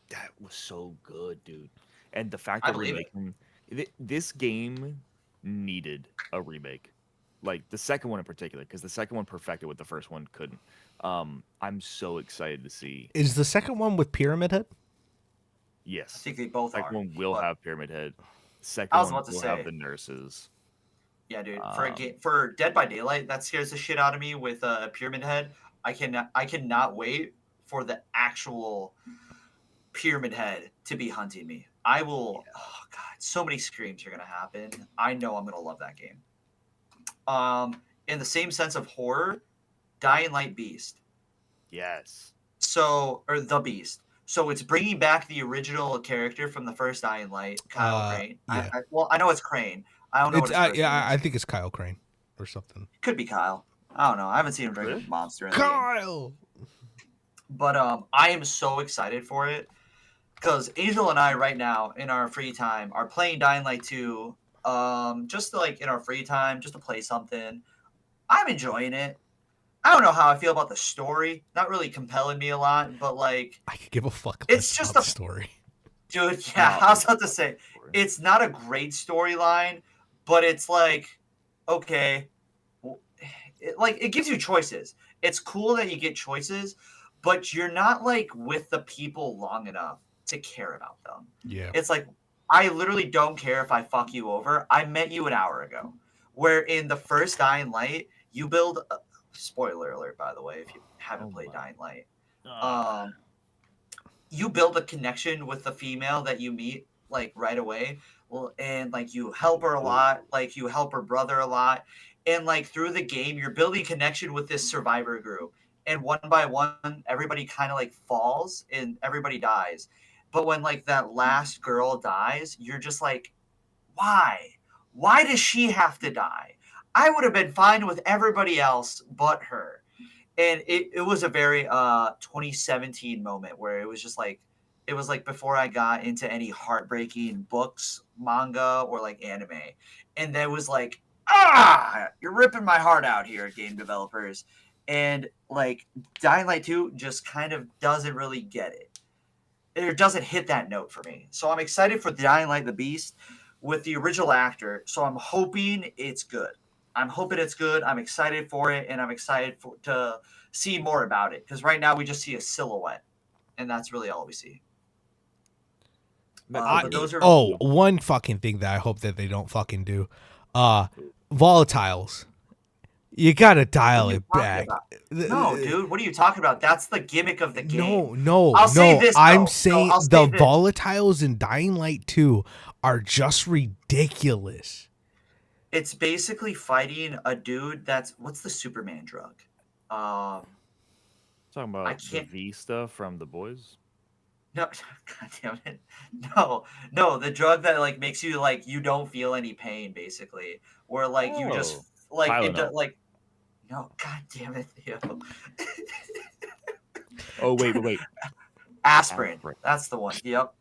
that was so good, dude. And the fact I that believe it. this game needed a remake, like the second one in particular, because the second one perfected what the first one couldn't. I'm so excited to see. Is the second one with Pyramid Head? I Yes, think they both second are. one will but- have Pyramid Head. Second I was one about to will say. have the nurses. Yeah, dude. Um, For Dead by Daylight, that scares the shit out of me with Pyramid Head. I cannot wait for the actual Pyramid Head to be hunting me. I will. Oh god, so many screams are gonna happen. I know I'm gonna love that game. In the same sense of horror, Dying Light Beast. Yes. So, or the Beast. So it's bringing back the original character from the first Dying Light, Kyle Crane. Yeah. I know it's Crane. I don't know It's what his first name is. I think it's Kyle Crane or something. Could be Kyle. I don't know. I haven't seen him bring a Really? monster in the game. Kyle. But I am so excited for it because Angel and I right now in our free time are playing Dying Light 2. Just to, like in our free time, just to play something. I'm enjoying it. I don't know how I feel about the story. Not really compelling me a lot, but like, I could give a fuck. It's less just about a- the story. dude, yeah, No, I was about to say it's not a great storyline, but it's like, okay, it gives you choices. It's cool that you get choices, but you're not like with the people long enough to care about them. Yeah. It's like I literally don't care if I fuck you over. I met you an hour ago. Where in the first Dying Light, you build. Spoiler alert, by the way, if you haven't Oh played my- Dying Light. Ah. You build a connection with the female that you meet like right away. Well, and like you help her a lot, like you help her brother a lot, and like through the game, you're building connection with this survivor group. And one by one, everybody kind of like falls and everybody dies. But when like that last girl dies, you're just like, why? Why does she have to die? I would have been fine with everybody else but her. And it was a very 2017 moment where it was just like it was like before I got into any heartbreaking books, manga, or like anime. And there was like, you're ripping my heart out here, game developers. And like Dying Light 2 just kind of doesn't really get it. It doesn't hit that note for me. So I'm excited for Dying Light the Beast with the original actor. So I'm hoping it's good. I'm hoping it's good. I'm excited for it, and I'm excited to see more about it. Because right now we just see a silhouette, and that's really all we see. But those are One fucking thing that I hope that they don't fucking do. Volatiles. You gotta dial What are you it talking back. about? No, dude. What are you talking about? That's the gimmick of the game. No. I'll say this, I'm though. saying No, I'll say the this. volatiles in Dying Light 2 are just ridiculous. It's basically fighting a dude that's what's the Superman drug? Talking I about the can't- V stuff from the boys. No, god damn it. No, the drug that like makes you like you don't feel any pain basically. Where like you just like it Tylenol. like no, god damn it, Theo. Oh wait. Aspirin. Aspirin. That's the one. Yep.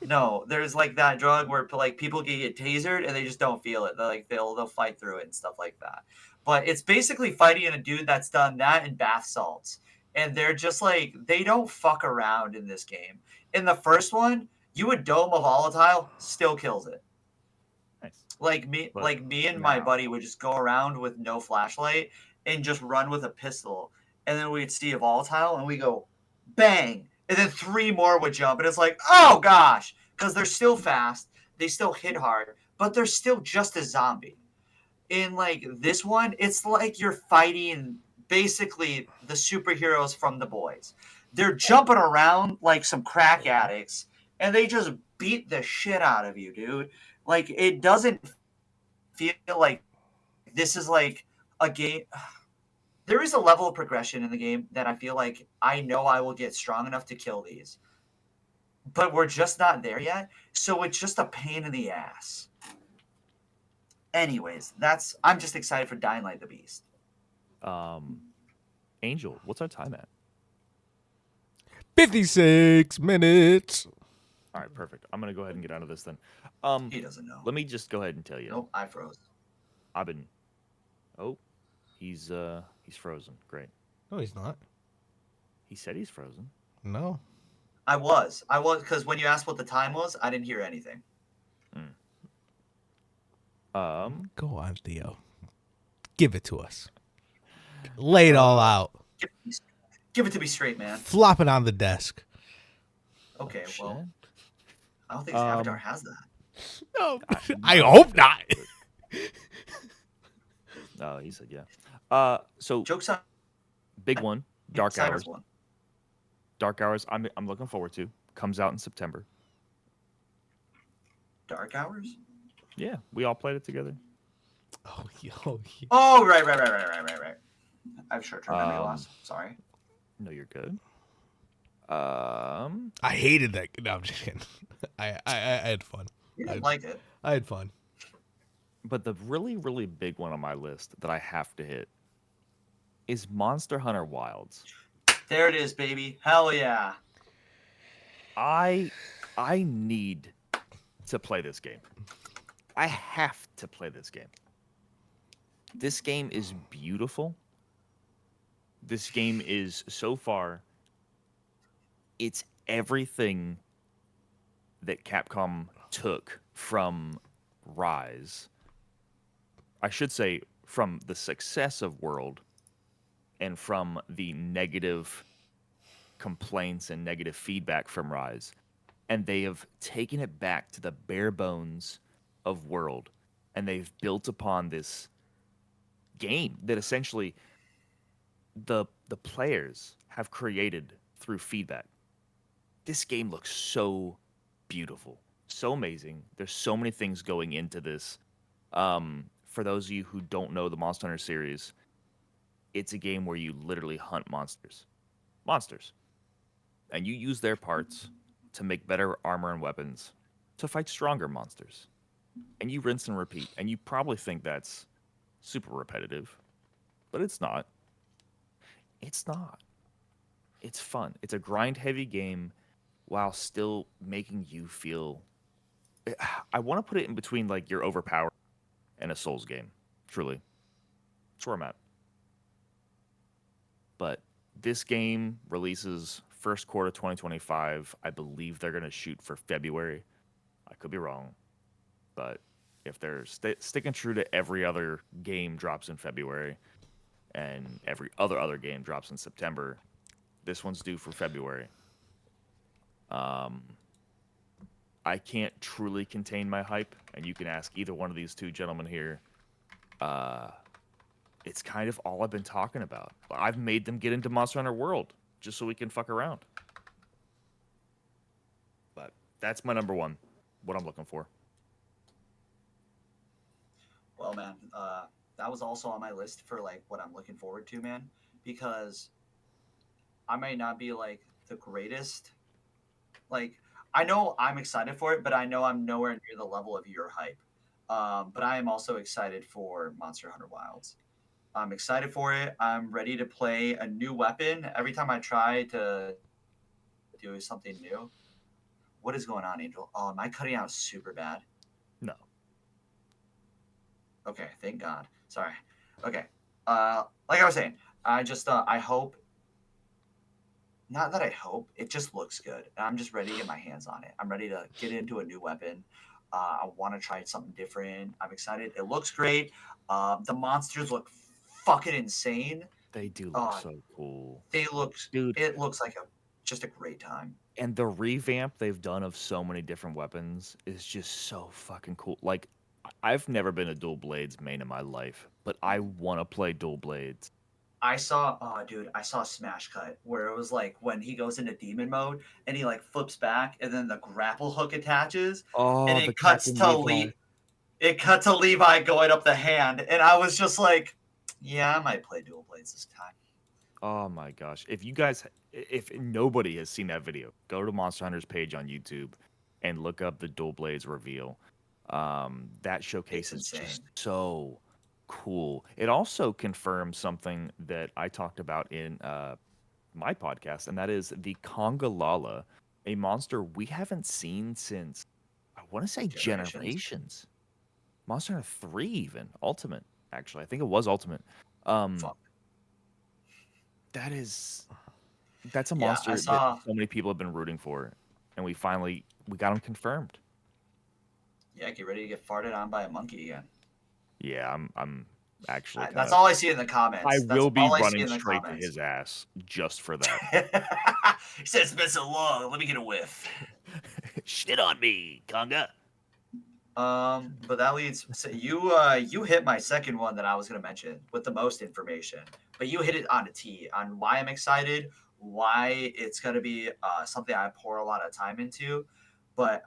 No, there's like that drug where like people get tasered and they just don't feel it. They're like they'll fight through it and stuff like that. But it's basically fighting a dude that's done that and bath salts. And they're just like they don't fuck around in this game. In the first one, you would dome a volatile, still kills it. Nice. Like me But like me and my buddy would just go around with no flashlight and just run with a pistol. And then we'd see a volatile and we go bang. And then three more would jump. And it's like, oh gosh. Because they're still fast. They still hit hard, but they're still just a zombie. In like this one, it's like you're fighting basically the superheroes from the boys. They're jumping around like some crack addicts and they just beat the shit out of you, dude. Like it doesn't feel like this is like a game. There is a level of progression in the game that I feel like I know I will get strong enough to kill these, but we're just not there yet. So it's just a pain in the ass. Anyways, I'm just excited for Dying Light the Beast. Angel, what's our time at? 56 minutes. All right, perfect. I'm gonna go ahead and get out of this then. He doesn't know. Let me just go ahead and tell you. Nope, I froze. I've been. Oh, he's frozen. Great. No, he's not. He said he's frozen. No. I was because when you asked what the time was, I didn't hear anything. Go on, Theo. Give it to us. Lay it all out. Give it to me straight, man. Flop it on the desk. Okay, Oh, well, I don't think his avatar has that. No, I hope not. Oh, he said yeah. So Jokes on big one, Dark Cyber's Hours. one. Dark Hours. I'm looking forward to. Comes out in September. Dark Hours? Yeah, we all played it together. Oh, yo. Oh, right. I have short-term memory loss. Sorry. No, you're good. I hated that. No, I'm just kidding. I had fun. You didn't like it. I had fun. But the really, really big one on my list that I have to hit is Monster Hunter Wilds. There it is, baby. Hell yeah. I need to play this game. I have to play this game. This game is beautiful. This game is so far, it's everything that Capcom took from Rise. I should say from the success of World and from the negative complaints and negative feedback from Rise. And they have taken it back to the bare bones of World. And they've built upon this game that essentially the players have created through feedback. This game looks so beautiful, so amazing. There's so many things going into this. For those of you who don't know the Monster Hunter series, it's a game where you literally hunt monsters. And you use their parts to make better armor and weapons to fight stronger monsters. And you rinse and repeat. And you probably think that's super repetitive, but it's not. It's not. It's fun. It's a grind-heavy game while still making you feel... I want to put it in between like you're overpowered and a Souls game. Truly. That's where I'm at. But this game releases first quarter 2025. I believe they're going to shoot for February. I could be wrong. But if they're sticking true to every other game drops in February and every other game drops in September, this one's due for February. I can't truly contain my hype, and you can ask either one of these two gentlemen here. It's kind of all I've been talking about. I've made them get into Monster Hunter World just so we can fuck around. But that's my number one, what I'm looking for. Well, man, that was also on my list for like what I'm looking forward to, man, because I might not be like the greatest. Like, I know I'm excited for it, but I know I'm nowhere near the level of your hype. But I am also excited for Monster Hunter Wilds. I'm excited for it. I'm ready to play a new weapon. Every time I try to do something new. What is going on, Angel? Oh, am I cutting out super bad? No. Okay, thank God. Sorry. Okay. Like I was saying, I just I hope, not that I hope, it just looks good. And I'm just ready to get my hands on it. I'm ready to get into a new weapon. I want to try something different. I'm excited. It looks great. The monsters look fucking insane. They do look Uh, so cool. they look. Dude, It looks like just a great time. and the revamp they've done of so many different weapons is just so fucking cool. Like, I've never been a dual blades main in my life, but I want to play dual blades. I saw, oh, dude, I saw a smash cut where it was like when he goes into demon mode and he like flips back and then the grapple hook attaches and Oh, the it cuts Captain to Levi. it cut to Levi going up the hand, and I was just like, yeah, I might play dual blades this time. Oh my gosh. If nobody has seen that video, go to Monster Hunter's page on YouTube and look up the dual blades reveal. That showcase It's is just insane. so cool. It also confirms something that I talked about in my podcast, and that is the Conga Lala, a monster we haven't seen since, I want to say, Generations. Generations. Monster Hunter 3 even. Ultimate, actually. I think it was Ultimate. Um, Fuck. that's a Yeah, I monster that saw. so many people have been rooting for, and we got him confirmed. Yeah, get ready to get farted on by a monkey again. Yeah, I'm actually kind That's of. all I see in the I comments. That's will be all I see running in the straight to comments. his ass just for that. He said it's been so long. Let me get a whiff. Shit on me, Conga. But that leads. So you hit my second one that I was gonna mention with the most information, but you hit it on a T on why I'm excited, why it's gonna be something I pour a lot of time into. But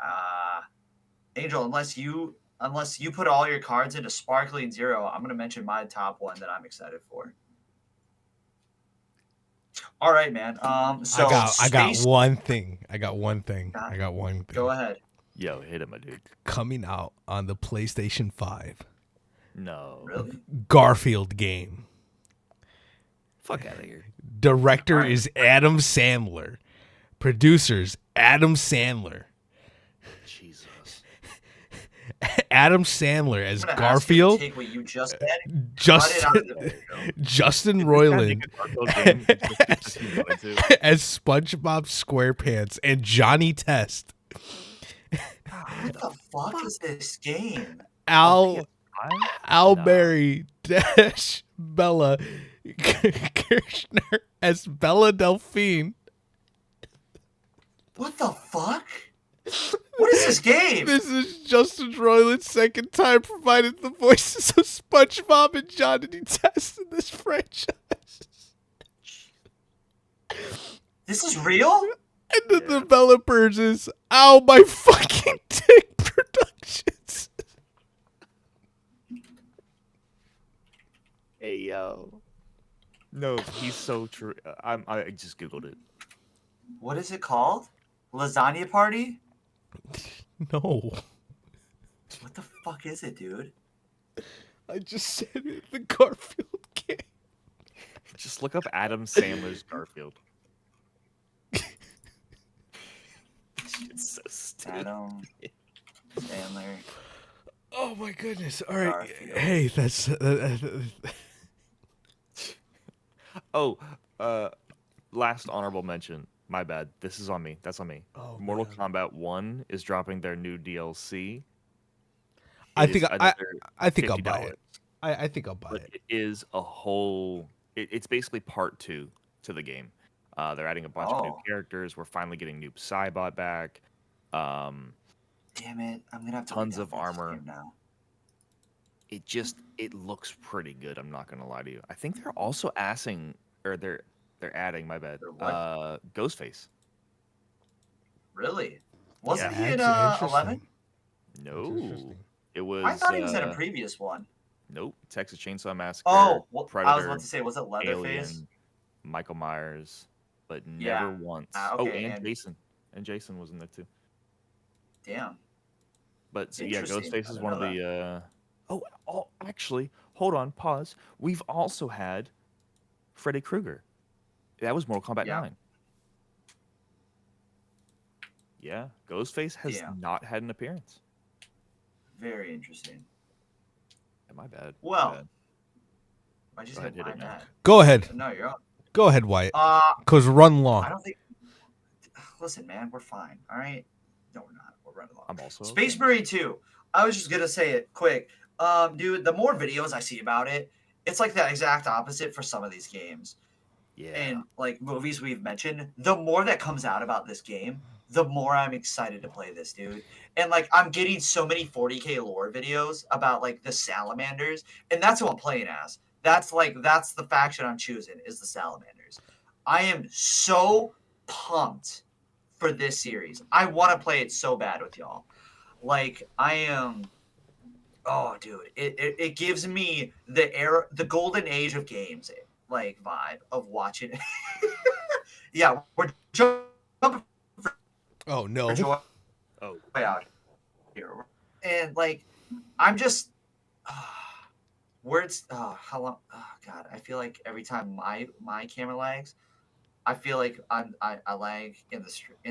Angel, unless you put all your cards into Sparkling Zero, I'm gonna mention my top one that I'm excited for. All right, man. So I got space. one thing. I got one Go thing ahead. Yo, hit him, my dude. coming out on the PlayStation 5. No. Really? Garfield game. Fuck out of here. Director Alright. is Adam Sandler. Producers Adam Sandler. Jesus. Adam Sandler as I'm gonna ask you to Garfield. take what you just said. Cut it Justin out of the video. Justin Did this guy make Roiland a Garfield game just because he wanted to? as SpongeBob SquarePants and Johnny Test. What the fuck is this game? Al Nah. Berry Dash Bella Kirshner as Bella Delphine. What the fuck? What is this game? This is Justin Roiland's second time provided the voices of SpongeBob and Johnny Test in this franchise. This is real? And the developers is Ow My Fucking Dick Productions. Hey yo. No, he's so true. I just googled it. What is it called? Lasagna Party? No. What the fuck is it, dude? I just said it. The Garfield game. Just look up Adam Sandler's Garfield. It's so stupid. Adam Sandler. Oh my goodness. All right. Garfield. Hey, that's Oh, last honorable mention. My bad. This is on me. That's on me. Oh, Mortal man. Kombat 1 is dropping their new DLC. I It think is I another think I'll buy $50. it. I think I'll buy But it. it is a whole. It's basically part 2 to the game. They're adding a bunch of new Oh. characters. We're finally getting Noob Saibot back. Damn it. I'm gonna have to Tons wait of down this armor. game now. It looks pretty good. I'm not gonna lie to you. I think they're also they're adding. My bad. They're what? Ghostface. Really? Wasn't he in That's 11? No, interesting. it was. I thought he was in a previous one. Nope. Texas Chainsaw Massacre. Oh, well, Predator. I was about to say, was it Leatherface? Alien, Michael Myers, but Yeah. never once. Okay, and and- Jason. And Jason was in there too. Damn. But so, yeah, Interesting. Ghostface I is didn't one of know the Actually, hold on, pause. We've also had Freddy Krueger. That was Mortal Kombat Yeah. 9. Yeah, Ghostface has Yeah. not had an appearance. Very interesting. My bad. Well, my bad. why'd you Go say ahead, hit my it, man. bad? Go ahead. No, you're on. Go ahead, Wyatt. Uh, Cause run I long. don't think. Listen, man, we're fine. All right. No, we're not. We're running along. I'm also Space okay. Marine 2. I was just gonna say it quick. Dude, the more videos I see about it, it's like the exact opposite for some of these games. Yeah. And like movies we've mentioned, the more that comes out about this game, the more I'm excited to play this, dude. And like I'm getting so many 40k lore videos about like the salamanders, and that's who I'm playing as. That's the faction I'm choosing is the salamanders. I am so pumped for this series. I want to play it so bad with y'all. Like I am. Oh, dude, it gives me the golden age of games, like vibe of watching it. Yeah, we're jumping Oh for no. joy Oh, out here, and like I'm just words. Oh, how long? Oh God, I feel like every time my camera lags, I feel like I lag in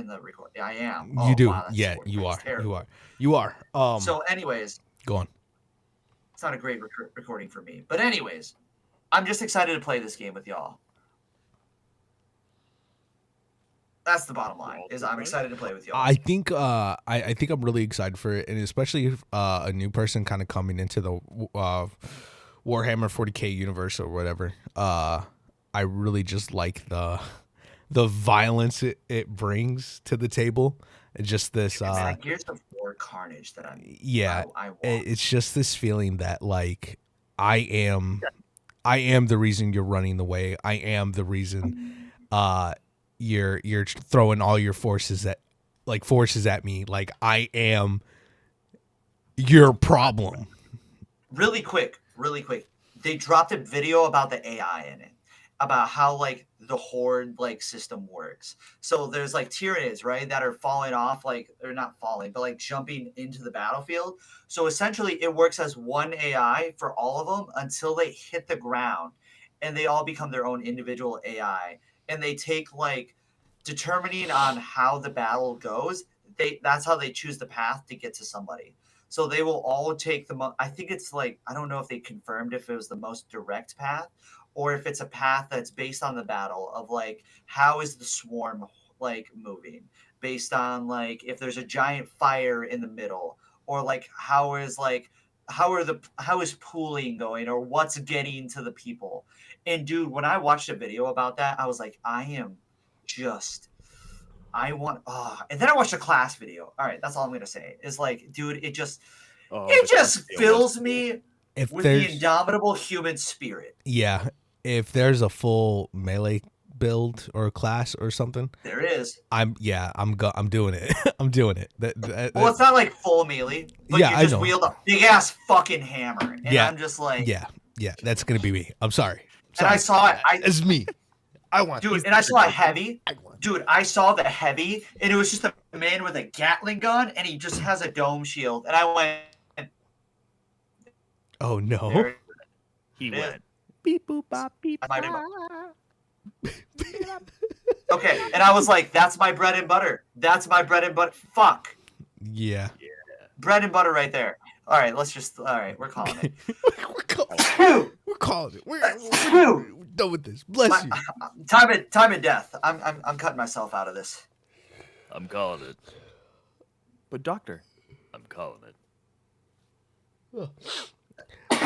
the record. I am. You Oh do. wow, Yeah, you that's are. You terrible. are. You are. So, anyways, Go on. it's not a great recording for me. But anyways, I'm just excited to play this game with y'all. That's the bottom line. Is I'm excited to play with y'all. I think I think I'm really excited for it, and especially if, a new person kind of coming into the Warhammer 40K universe or whatever. I really just like the violence it brings to the table. Just this It's that Gears of War carnage that I want. it's just this feeling that like I am the reason you're running the way. I am the reason you're throwing all your forces at me. Like I am your problem. Really quick. They dropped a video about the AI in it, about how like the horde like system works. So there's like Tyranids, right, that are falling off, like they're not falling, but like jumping into the battlefield. So essentially, it works as one AI for all of them until they hit the ground, and they all become their own individual AI, and they take like determining on how the battle goes. That's how they choose the path to get to somebody. So they will all take I think it's like I don't know if they confirmed if it was the most direct path or if it's a path that's based on the battle of like how is the swarm like moving based on like if there's a giant fire in the middle or like how is pooling going or what's getting to the people. And dude, when I watched a video about that, I was like, I want and then I watched a class video. All right, that's all I'm gonna say. Is like, dude, it just fills me If with the there's indomitable human spirit. yeah, if there's a full melee build or class or something, There is. I'm doing it. I'm doing it. Well, it's not like full melee, but Yeah, you I just know. wield a big ass fucking hammer, and Yeah. I'm just like, yeah, that's gonna be me. I'm sorry. and I saw it. It's me. I want Dude, and I saw a heavy. Dude, I saw the heavy, and it was just a man with a Gatling gun, and he just has a dome shield, and I went, Oh no. there he it is. went. Beep boop bop beep. I might have- bop. Okay, and I was like, that's my bread and butter. That's my bread and butter. Fuck. Yeah. Bread and butter right there. All right, all right, we're calling it. We're calling it. We're Phew. done with this. Bless you. Time and death. I'm cutting myself out of this. I'm calling it. But doctor, I'm calling it.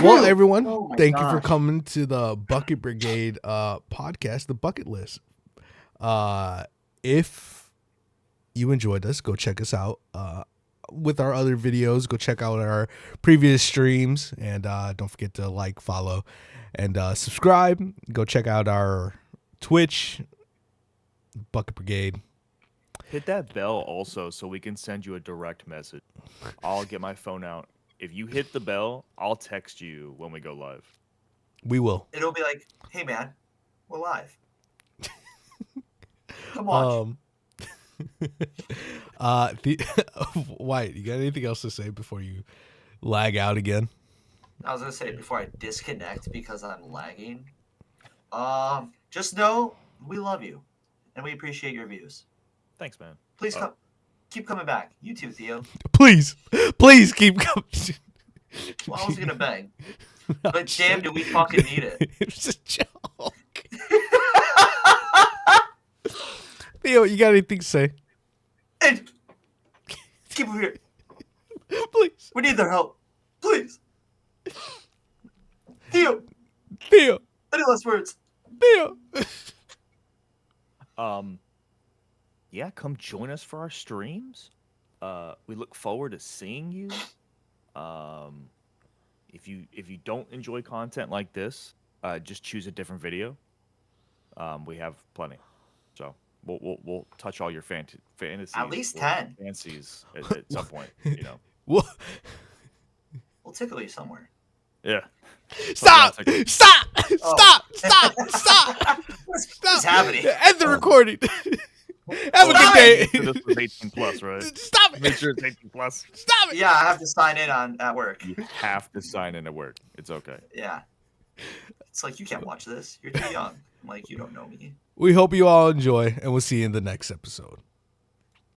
Well, everyone, Oh my thank you for gosh. coming to the Bucket Brigade podcast, the Bucket List. If you enjoyed us, go check us out with our other videos. Go check out our previous streams, and don't forget to like, follow, and subscribe. Go check out our Twitch, Bucket Brigade. Hit that bell also so we can send you a direct message. I'll get my phone out. If you hit the bell, I'll text you when we go live. We will. It'll be like, hey man, we're live. Come on. Wyatt, you got anything else to say before you lag out again? I was gonna say before I disconnect because I'm lagging. Just know we love you, and we appreciate your views. Thanks, man. Please keep coming back. You too, Theo. Please keep coming. Well, I was gonna beg, but damn, do we fucking need it? It was a joke. Theo, you got anything to say? And keep them here. Please. We need their help. Please. Theo, Theo. any last words? Theo. Yeah, come join us for our streams. We look forward to seeing you. If you don't enjoy content like this, just choose a different video. We have plenty, so we'll touch all your fantasies. At least or 10. fancies at some point. You know. What? We'll tickle you somewhere. Yeah. Stop! Something Stop! Oh. Stop! Stop! What's happening? End the recording. Have a good day. This was 18 plus, right? Stop it. Make sure it's 18 plus. Stop it. Yeah, I have to sign in at work. You have to sign in at work. It's okay. Yeah. It's like, you can't watch this. You're too young. I'm like, you don't know me. We hope you all enjoy, and we'll see you in the next episode.